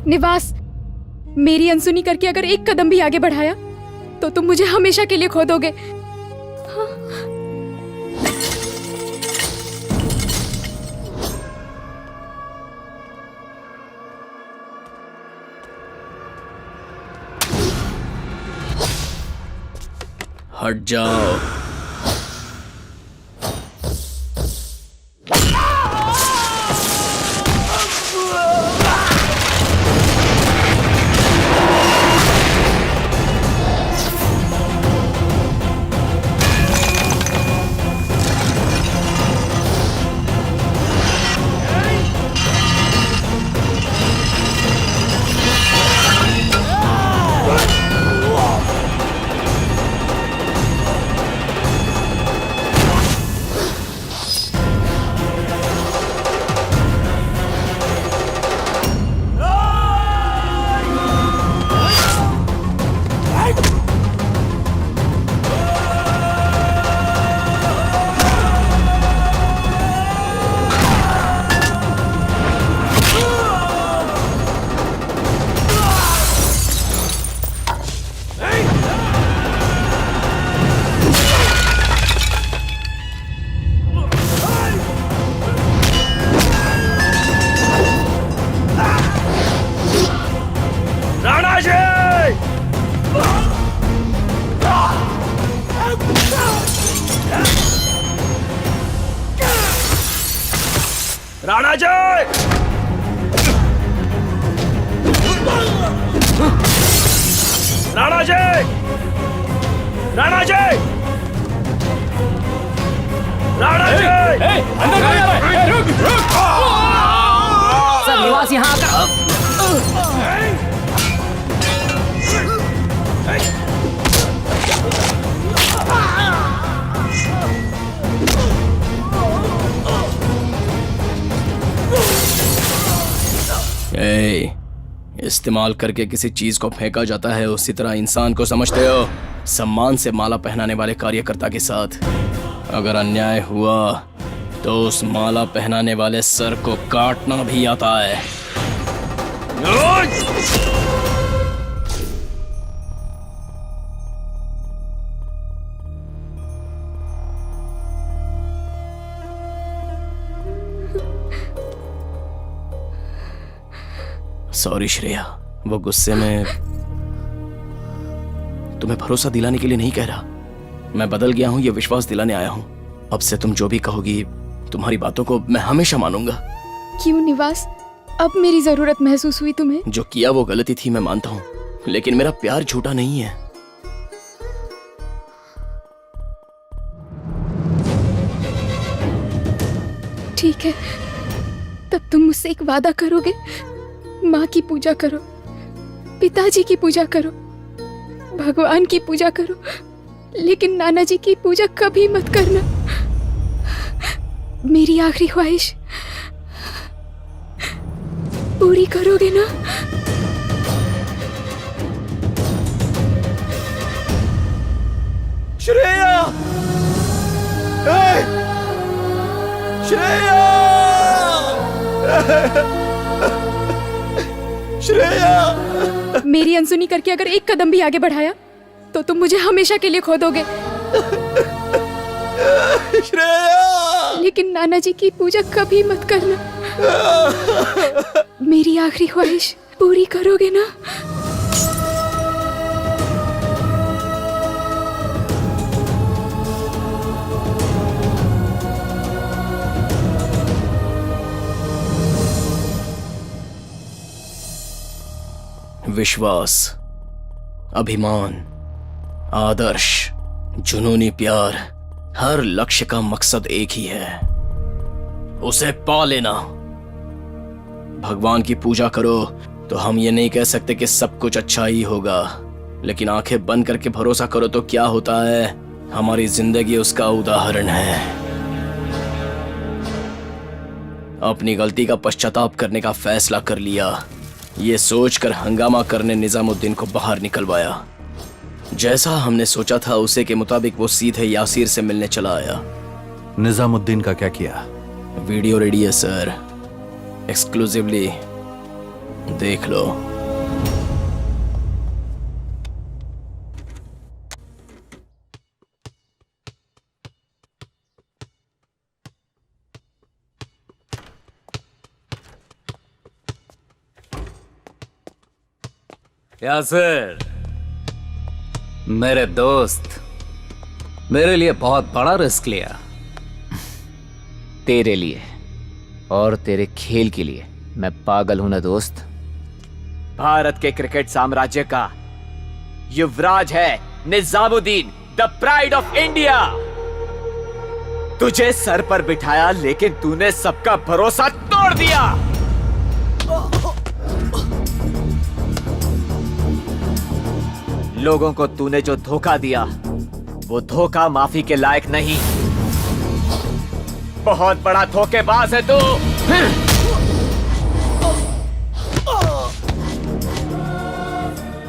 निवास, मेरी अनसुनी करके अगर एक कदम भी आगे बढ़ाया तो तुम मुझे हमेशा के लिए खो दोगे। हट जाओ। राणा जी! राणा जी! राणा जी! राणा जी! अंदर कौन आ रहा है? रुक रुक! सर निवास यहाँ आकर इस्तेमाल करके किसी चीज को फेंका जाता है, उसी तरह इंसान को समझते हो। सम्मान से माला पहनाने वाले कार्यकर्ता के साथ अगर अन्याय हुआ तो उस माला पहनाने वाले सर को काटना भी आता है। सॉरी श्रेया, वो गुस्से में तुम्हें भरोसा दिलाने के लिए नहीं कह रहा। मैं बदल गया हूं, ये विश्वास दिलाने आया हूं। अब से तुम जो भी कहोगी, तुम्हारी बातों को मैं हमेशा मानूंगा। क्यों निवास, अब मेरी जरूरत महसूस हुई तुम्हें? जो किया वो गलती थी, मैं मानता हूं, लेकिन मेरा प्यार झूठा नहीं है। ठीक है, तब तुम मुझसे एक वादा करोगे? माँ की पूजा करो, पिताजी की पूजा करो, भगवान की पूजा करो, लेकिन नाना जी की पूजा कभी मत करना। मेरी आखिरी ख्वाहिश पूरी करोगे ना? श्रेया! श्रेया! श्रेया! मेरी अनसुनी करके अगर एक कदम भी आगे बढ़ाया तो तुम मुझे हमेशा के लिए खो दोगे। श्रेया! लेकिन नाना जी की पूजा कभी मत करना। मेरी आखिरी ख्वाहिश पूरी करोगे ना? विश्वास, अभिमान, आदर्श, जुनूनी प्यार, हर लक्ष्य का मकसद एक ही है, उसे पा लेना। भगवान की पूजा करो तो हम ये नहीं कह सकते कि सब कुछ अच्छा ही होगा, लेकिन आंखें बंद करके भरोसा करो तो क्या होता है, हमारी जिंदगी उसका उदाहरण है। अपनी गलती का पश्चाताप करने का फैसला कर लिया, ये सोचकर हंगामा करने निजामुद्दीन को बाहर निकलवाया। जैसा हमने सोचा था उसे के मुताबिक वो सीधे यासीर से मिलने चला आया। निजामुद्दीन का क्या किया? वीडियो रेडी है सर, एक्सक्लूसिवली देख लो। यासिर, मेरे दोस्त, मेरे लिए बहुत बड़ा रिस्क लिया। तेरे लिए और तेरे खेल के लिए मैं पागल हूं ना दोस्त। भारत के क्रिकेट साम्राज्य का युवराज है Nizamuddin, the pride of India. तुझे सर पर बिठाया लेकिन तूने सबका भरोसा तोड़ दिया। लोगों को तूने जो धोखा दिया वो धोखा माफी के लायक नहीं। बहुत बड़ा धोखेबाज है तू।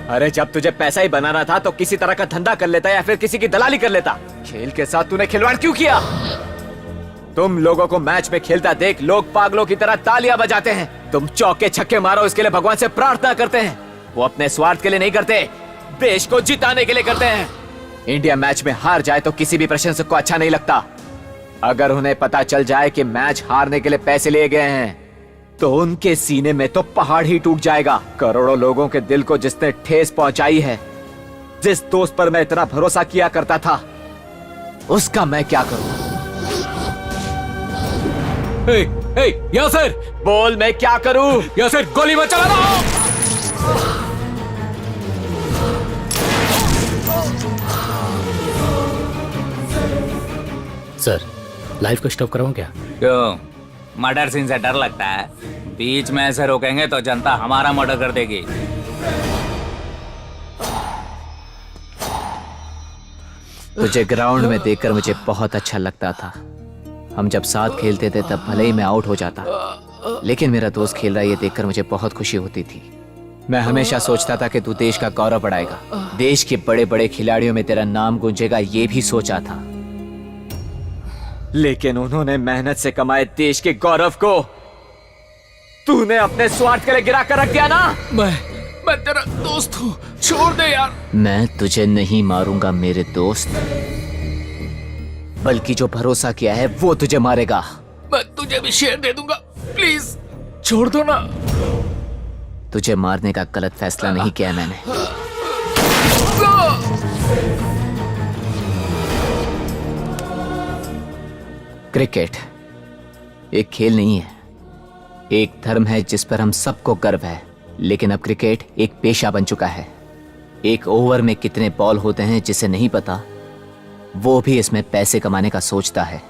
अरे जब तुझे पैसा ही बनाना था तो किसी तरह का धंधा कर लेता या फिर किसी की दलाली कर लेता। खेल के साथ तूने खिलवाड़ क्यों किया? तुम लोगों को मैच में खेलता देख लोग पागलों की तरह तालियां बजाते हैं। तुम चौके छक्के मारो इसके लिए भगवान से प्रार्थना करते हैं। वो अपने स्वार्थ के लिए नहीं करते, देश को जिताने के लिए करते हैं। इंडिया मैच में हार जाए तो किसी भी प्रशंसक को अच्छा नहीं लगता। अगर उन्हें पता चल जाए कि मैच हारने के लिए पैसे लिए गए हैं तो उनके सीने में तो पहाड़ ही टूट जाएगा। करोड़ों लोगों के दिल को जिसने ठेस पहुंचाई है, जिस दोस्त पर मैं इतना भरोसा किया करता था, उसका मैं क्या करूं? यासिर, बोल मैं क्या करूं? यासिर, गोली मत चलाना। सर, लाइफ को स्टॉप कराऊं क्या? क्यों? मर्डर सीन से डर लगता है? बीच में ऐसे रोकेंगे तो जनता हमारा मर्डर कर देगी। तुझे ग्राउंड में देखकर मुझे बहुत अच्छा लगता था। हम जब साथ खेलते थे तब भले ही मैं आउट हो जाता, लेकिन मेरा दोस्त खेल रहा है ये देखकर मुझे बहुत खुशी होती थी। मैं हमेशा सोचता था कि तू देश का गौरव बढ़ाएगा, देश के बड़े बड़े खिलाड़ियों में तेरा नाम गूंजेगा, ये भी सोचा था। लेकिन उन्होंने मेहनत से कमाए देश के गौरव को तूने अपने स्वार्थ के लिए गिरा कर रख दिया ना। मैं तेरा दोस्त हूँ, छोड़ दे यार। मैं तुझे नहीं मारूंगा मेरे दोस्त, बल्कि जो भरोसा किया है वो तुझे मारेगा। मैं तुझे भी शेयर दे दूंगा, प्लीज छोड़ दो ना। तुझे मारने का गलत फैसला नहीं किया मैंने। क्रिकेट एक खेल नहीं है, एक धर्म है जिस पर हम सबको गर्व है। लेकिन अब क्रिकेट एक पेशा बन चुका है। एक ओवर में कितने बॉल होते हैं जिसे नहीं पता, वो भी इसमें पैसे कमाने का सोचता है।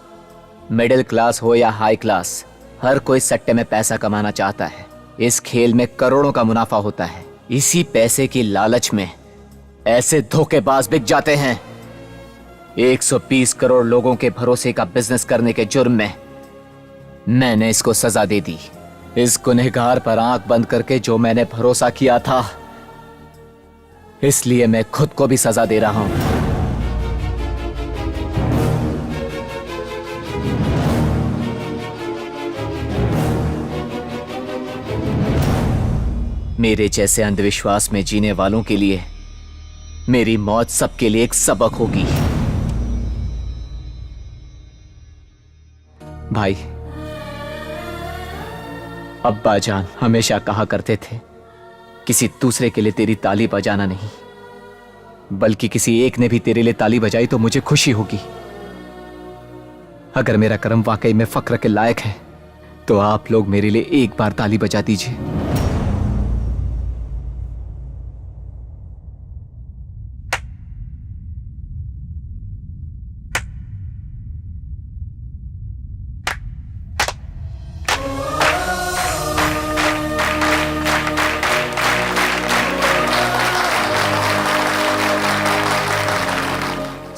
मिडिल क्लास हो या हाई क्लास, हर कोई सट्टे में पैसा कमाना चाहता है। इस खेल में करोड़ों का मुनाफा होता है। इसी पैसे की लालच में ऐसे धोखेबाज बिक जाते हैं। 120 करोड़ लोगों के भरोसे का बिजनेस करने के जुर्म में मैंने इसको सजा दे दी। इस गुनहगार पर आंख बंद करके जो मैंने भरोसा किया था, इसलिए मैं खुद को भी सजा दे रहा हूं। मेरे जैसे अंधविश्वास में जीने वालों के लिए मेरी मौत सबके लिए एक सबक होगी। भाई, अब्बा जान हमेशा कहा करते थे, किसी दूसरे के लिए तेरी ताली बजाना नहीं, बल्कि किसी एक ने भी तेरे लिए ताली बजाई तो मुझे खुशी होगी। अगर मेरा कर्म वाकई में फक्र के लायक है तो आप लोग मेरे लिए एक बार ताली बजा दीजिए।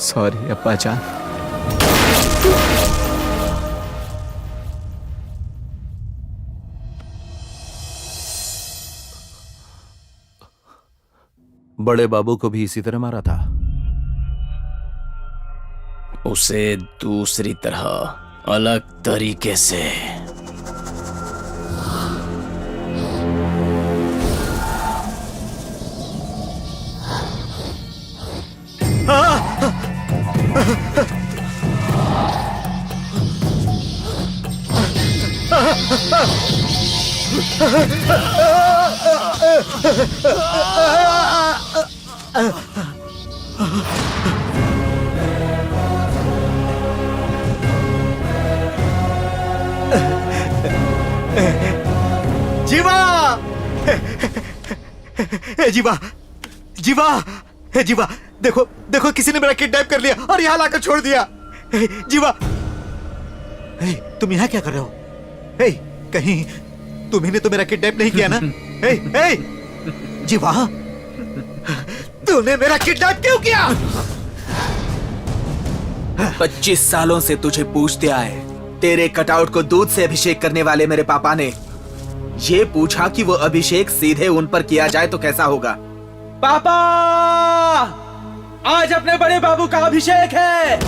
सॉरी अब्बा जान। बड़े बाबू को भी इसी तरह मारा था? उसे दूसरी तरह, अलग तरीके से। जीवा, जीवा, जीवा, जीवा, देखो देखो, किसी ने मेरा किडनैप कर लिया और यहाँ लाकर छोड़ दिया। जीवा, तुम यहाँ क्या कर रहे हो? कहीं तुम्ही तो मेरा किडनैप नहीं किया ना? जीवा, तूने मेरा किडनैप क्यों किया? 25 सालों से तुझे पूछते आए, तेरे कटआउट को दूध से अभिषेक करने वाले मेरे पापा ने ये पूछा कि वो अभिषेक सीधे उन पर किया जाए तो कैसा होगा। पापा, आज अपने बड़े बाबू का अभिषेक है।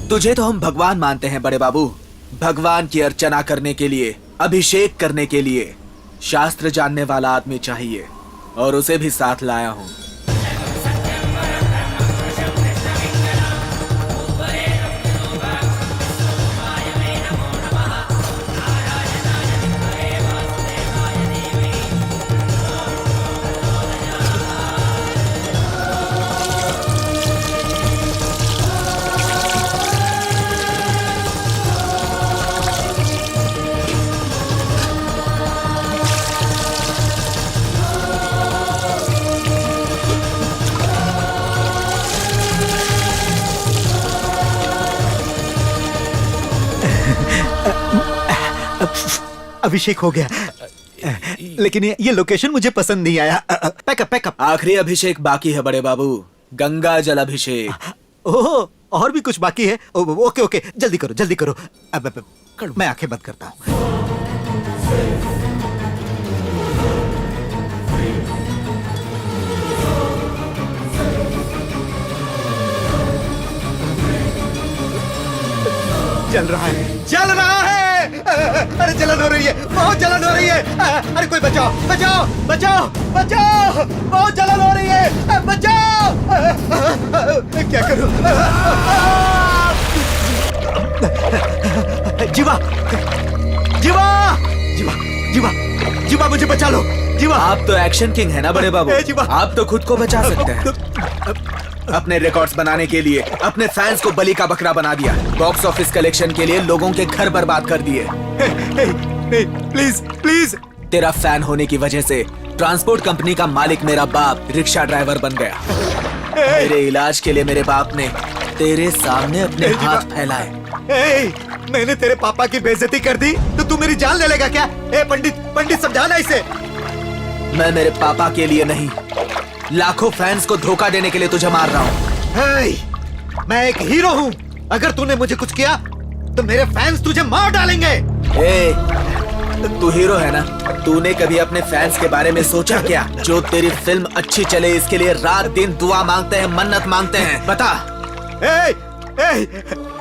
तुझे तो हम भगवान मानते हैं बड़े बाबू। भगवान की अर्चना करने के लिए, अभिषेक करने के लिए शास्त्र जानने वाला आदमी चाहिए, और उसे भी साथ लाया हूं। अभिषेक हो गया, लेकिन ये लोकेशन मुझे पसंद नहीं आया। Pack up pack up. आखिरी अभिषेक बाकी है बड़े बाबू, गंगा जल अभिषेक। ओह, और भी कुछ बाकी है? ओके ओके, जल्दी करो जल्दी करो। अब मैं आंखें बंद करता हूँ। जल रहा है, जल रहा है। अरे जलन हो रही है, बहुत जलन हो रही है। अरे कोई बचाओ बचाओ बचाओ बचाओ, बहुत जलन हो रही है, बचाओ। क्या करूं? जीवा, जीवा, जीवा, जीवा, जीवा, मुझे बचा लो। जीवा, आप तो एक्शन किंग है ना बड़े बाबू, आप तो खुद को बचा सकते हैं। अपने रिकॉर्ड्स बनाने के लिए अपने फैंस को बलि का बकरा बना दिया, बॉक्स ऑफिस कलेक्शन के लिए लोगों के घर बर्बाद कर दिए। Please please. तेरा फैन होने की वजह से ट्रांसपोर्ट कंपनी का मालिक मेरा बाप रिक्शा ड्राइवर बन गया। मेरे इलाज के लिए मेरे बाप ने तेरे सामने अपने हाथ फैलाए। मैंने तेरे पापा की बेइज्जती कर दी तो तू मेरी जान ले लेगा क्या? पंडित पंडित समझाना इसे। मैं मेरे पापा के लिए नहीं, लाखों फैंस को धोखा देने के लिए तुझे मार रहा हूँ। मैं एक हीरो हूँ, अगर तूने मुझे कुछ किया तो मेरे फैंस तुझे मार डालेंगे। तू हीरो है ना? तूने कभी अपने फैंस के बारे में सोचा क्या? जो तेरी फिल्म अच्छी चले इसके लिए रात दिन दुआ मांगते हैं, मन्नत मांगते हैं। बता।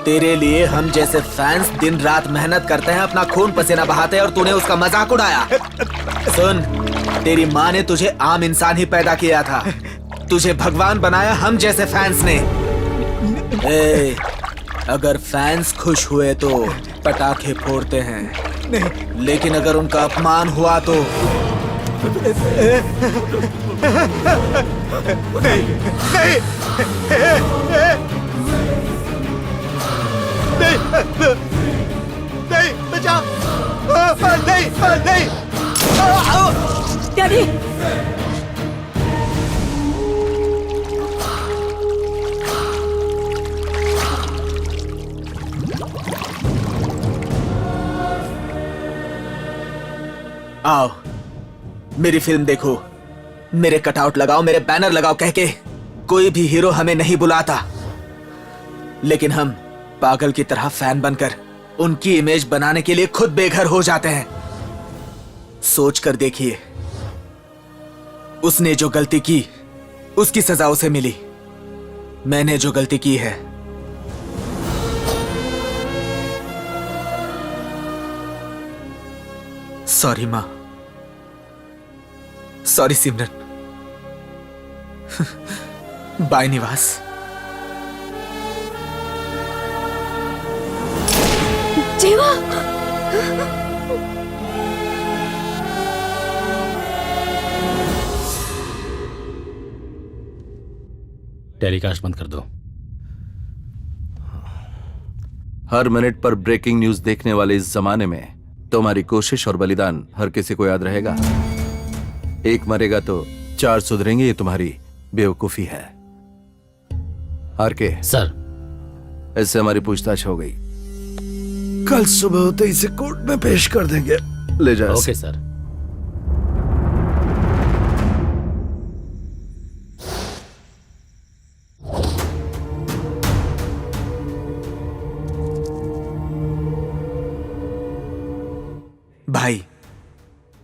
तेरे लिए हम जैसे फैंस दिन रात मेहनत करते हैं, अपना खून पसीना बहाते हैं, और तूने उसका मजाक उड़ाया। सुन, तेरी माँ ने तुझे आम इंसान ही पैदा किया था, तुझे भगवान बनाया हम जैसे फैंस ने। अगर फैंस खुश हुए तो पटाखे फोड़ते हैं, लेकिन अगर उनका अपमान हुआ तो नहीं, नहीं, बचाओ, नहीं। डैडी, आओ मेरी फिल्म देखो, मेरे कटआउट लगाओ, मेरे बैनर लगाओ कह के कोई भी हीरो हमें नहीं बुलाता, लेकिन हम पागल की तरह फैन बनकर उनकी इमेज बनाने के लिए खुद बेघर हो जाते हैं। सोच कर देखिए, उसने जो गलती की उसकी सजा उसे मिली, मैंने जो गलती की है सॉरी माँ, सॉरी सिमरन। बाय निवास। जेवा, टेलीकास्ट बंद कर दो। हर मिनट पर ब्रेकिंग न्यूज देखने वाले इस जमाने में तुम्हारी कोशिश और बलिदान हर किसी को याद रहेगा। एक मरेगा तो 4 सुधरेंगे, ये तुम्हारी बेवकूफी है। आर के सर, इससे हमारी पूछताछ हो गई। कल सुबह होते ही इसे कोर्ट में पेश कर देंगे। ले जाओ। Okay sir. भाई,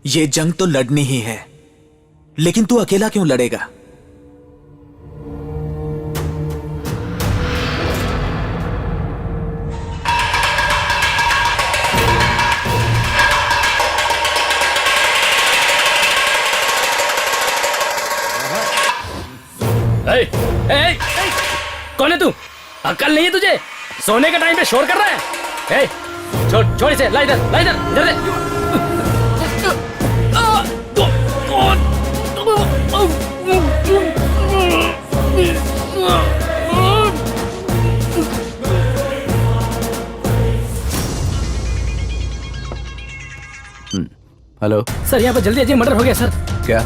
ये जंग तो लड़नी ही है, लेकिन तू अकेला क्यों लड़ेगा? ए, ए, ए, कौन है तू? अक्ल नहीं है तुझे? सोने के टाइम पे शोर कर रहा है? ए, छोड़ इसे, ला इधर, इधर ले। हेलो सर, यहाँ पर जल्दी आइए, मर्डर हो गया सर। क्या?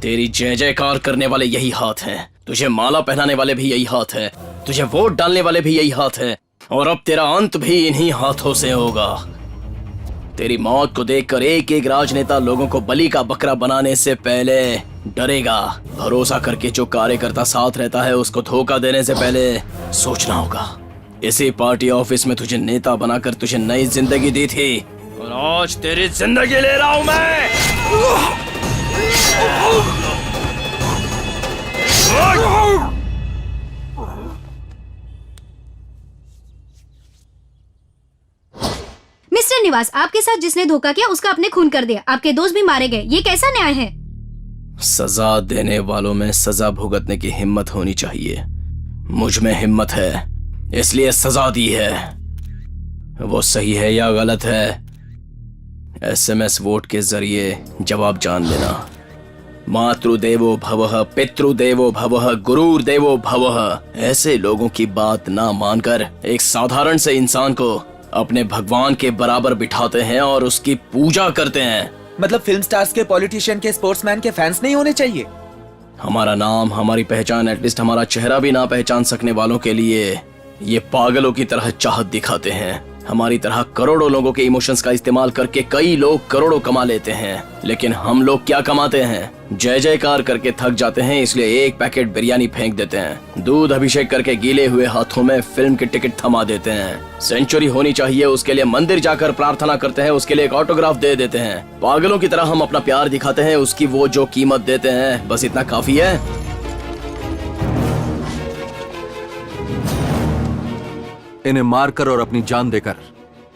तेरी जय जयकार करने वाले यही हाथ हैं, तुझे माला पहनाने वाले भी यही हाथ हैं, तुझे वोट डालने वाले भी यही हाथ हैं, और अब तेरा अंत भी इन्हीं हाथों से होगा। तेरी मौत को देखकर एक एक राजनेता लोगों को बलि का बकरा बनाने से पहले डरेगा। भरोसा करके जो कार्यकर्ता साथ रहता है उसको धोखा देने से पहले सोचना होगा। इसी पार्टी ऑफिस में तुझे नेता बनाकर तुझे नई जिंदगी दी थी, और आज तेरी जिंदगी ले रहा हूं मैं। निवास, आपके साथ जिसने धोखा किया उसका आपने खून कर दिया, आपके दोस्त भी मारे गए, ये कैसा न्याय है? सजा देने वालों में सजा भुगतने की हिम्मत होनी चाहिए। मुझ में हिम्मत है, इसलिए सजा दी है। वो सही है या गलत है, SMS वोट के जरिए जवाब जान लेना। मातृदेवो भवः, पितृदेवो भवः, गुरुर्देवो भवः। ऐसे लोगों की बात ना मानकर एक साधारण से इंसान को अपने भगवान के बराबर बिठाते हैं और उसकी पूजा करते हैं। मतलब फिल्म स्टार्स के, पॉलिटिशियन के, स्पोर्ट्समैन के फैंस नहीं होने चाहिए? हमारा नाम, हमारी पहचान, एटलीस्ट हमारा चेहरा भी ना पहचान सकने वालों के लिए ये पागलों की तरह चाहत दिखाते हैं। हमारी तरह करोड़ों लोगों के इमोशंस का इस्तेमाल करके कई लोग करोड़ों कमा लेते हैं, लेकिन हम लोग क्या कमाते हैं? जय जयकार करके थक जाते हैं, इसलिए एक पैकेट बिरयानी फेंक देते हैं। दूध अभिषेक करके गीले हुए हाथों में फिल्म की टिकट थमा देते हैं। सेंचुरी होनी चाहिए, उसके लिए मंदिर जाकर प्रार्थना करते हैं, उसके लिए एक ऑटोग्राफ दे देते हैं। पागलों की तरह हम अपना प्यार दिखाते हैं, उसकी वो जो कीमत देते हैं, बस इतना काफी है। इन्हें मारकर और अपनी जान देकर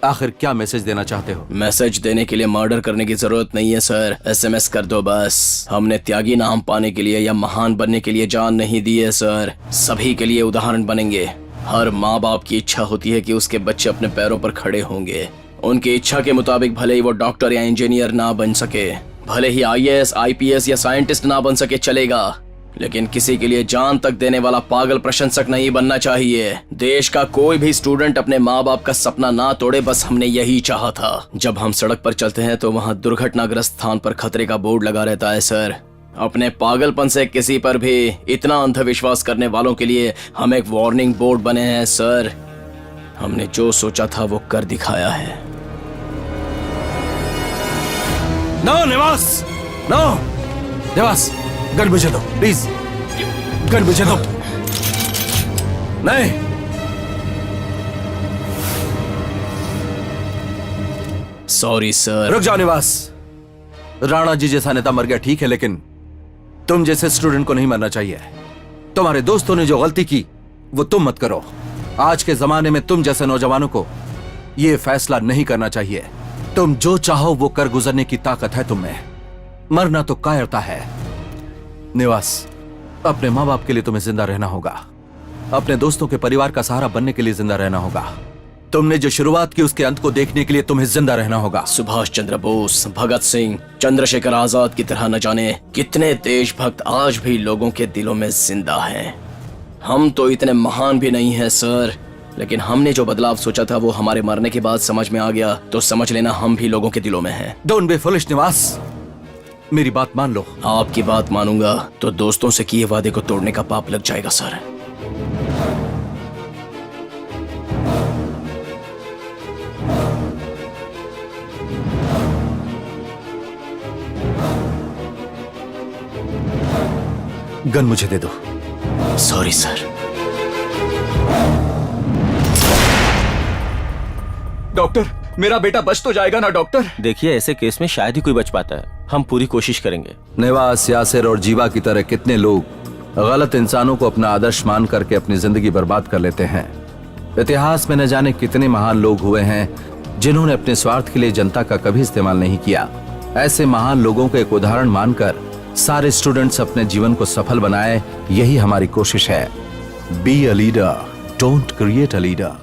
आखिर क्या मैसेज देना चाहते हो? मैसेज देने के लिए मर्डर करने की जरूरत नहीं है सर, SMS कर दो बस। हमने त्यागी नाम पाने के लिए या महान बनने के लिए जान नहीं दी है सर, सभी के लिए उदाहरण बनेंगे। हर माँ बाप की इच्छा होती है कि उसके बच्चे अपने पैरों पर खड़े होंगे। उनकी इच्छा के मुताबिक भले ही वो डॉक्टर या इंजीनियर ना बन सके, भले ही IAS, IPS या साइंटिस्ट ना बन सके, चलेगा, लेकिन किसी के लिए जान तक देने वाला पागल प्रशंसक नहीं बनना चाहिए। देश का कोई भी स्टूडेंट अपने माँ बाप का सपना ना तोड़े, बस हमने यही चाहा था। जब हम सड़क पर चलते हैं तो वहाँ दुर्घटनाग्रस्त स्थान पर खतरे का बोर्ड लगा रहता है सर। अपने पागलपन से किसी पर भी इतना अंधविश्वास करने वालों के लिए हम एक वार्निंग बोर्ड बने हैं सर। हमने जो सोचा था वो कर दिखाया है। नो निवास, नो निवास, गन मुझे दो प्लीज, गन मुझे दो। नहीं, सॉरी सर। रुक जाओ निवास। राणा जी जैसा नेता मर गया ठीक है, लेकिन तुम जैसे स्टूडेंट को नहीं मरना चाहिए। तुम्हारे दोस्तों ने जो गलती की वो तुम मत करो। आज के जमाने में तुम जैसे नौजवानों को ये फैसला नहीं करना चाहिए। तुम जो चाहो वो कर गुजरने की ताकत है तुम में, मरना तो कायरता है। निवास, अपने माँ बाप के लिए तुम्हें जिंदा रहना होगा, अपने दोस्तों के परिवार का सहारा बनने के लिए जिंदा रहना होगा। तुमने जो शुरुआत की उसके अंत को देखने के लिए तुम्हें जिंदा रहना होगा। सुभाष चंद्र बोस, भगत सिंह, चंद्रशेखर आजाद की तरह न जाने कितने देशभक्त आज भी लोगों के दिलों में जिंदा हैं। हम तो इतने महान भी नहीं हैं सर, लेकिन हमने जो बदलाव सोचा था वो हमारे मरने के बाद समझ में आ गया, तो समझ लेना हम भी लोगों के दिलों में हैं। डोंट बी फुलिश निवास, मेरी बात मान लो। आपकी बात मानूंगा तो दोस्तों से किए वादे को तोड़ने का पाप लग जाएगा सर। गन मुझे दे दो। Sorry sir. डॉक्टर, मेरा बेटा बच तो जाएगा ना डॉक्टर? देखिए, ऐसे केस में शायद ही कोई बच पाता है। हम पूरी कोशिश करेंगे। निवास, यासिर और जीवा की तरह कितने लोग गलत इंसानों को अपना आदर्श मान करके अपनी जिंदगी बर्बाद कर लेते हैं। इतिहास में न जाने कितने महान लोग हुए हैं जिन्होंने अपने स्वार्थ के लिए जनता का कभी इस्तेमाल नहीं किया। ऐसे महान लोगों को एक उदाहरण मानकर सारे स्टूडेंट्स अपने जीवन को सफल बनाए, यही हमारी कोशिश है। Be a leader, don't create a leader.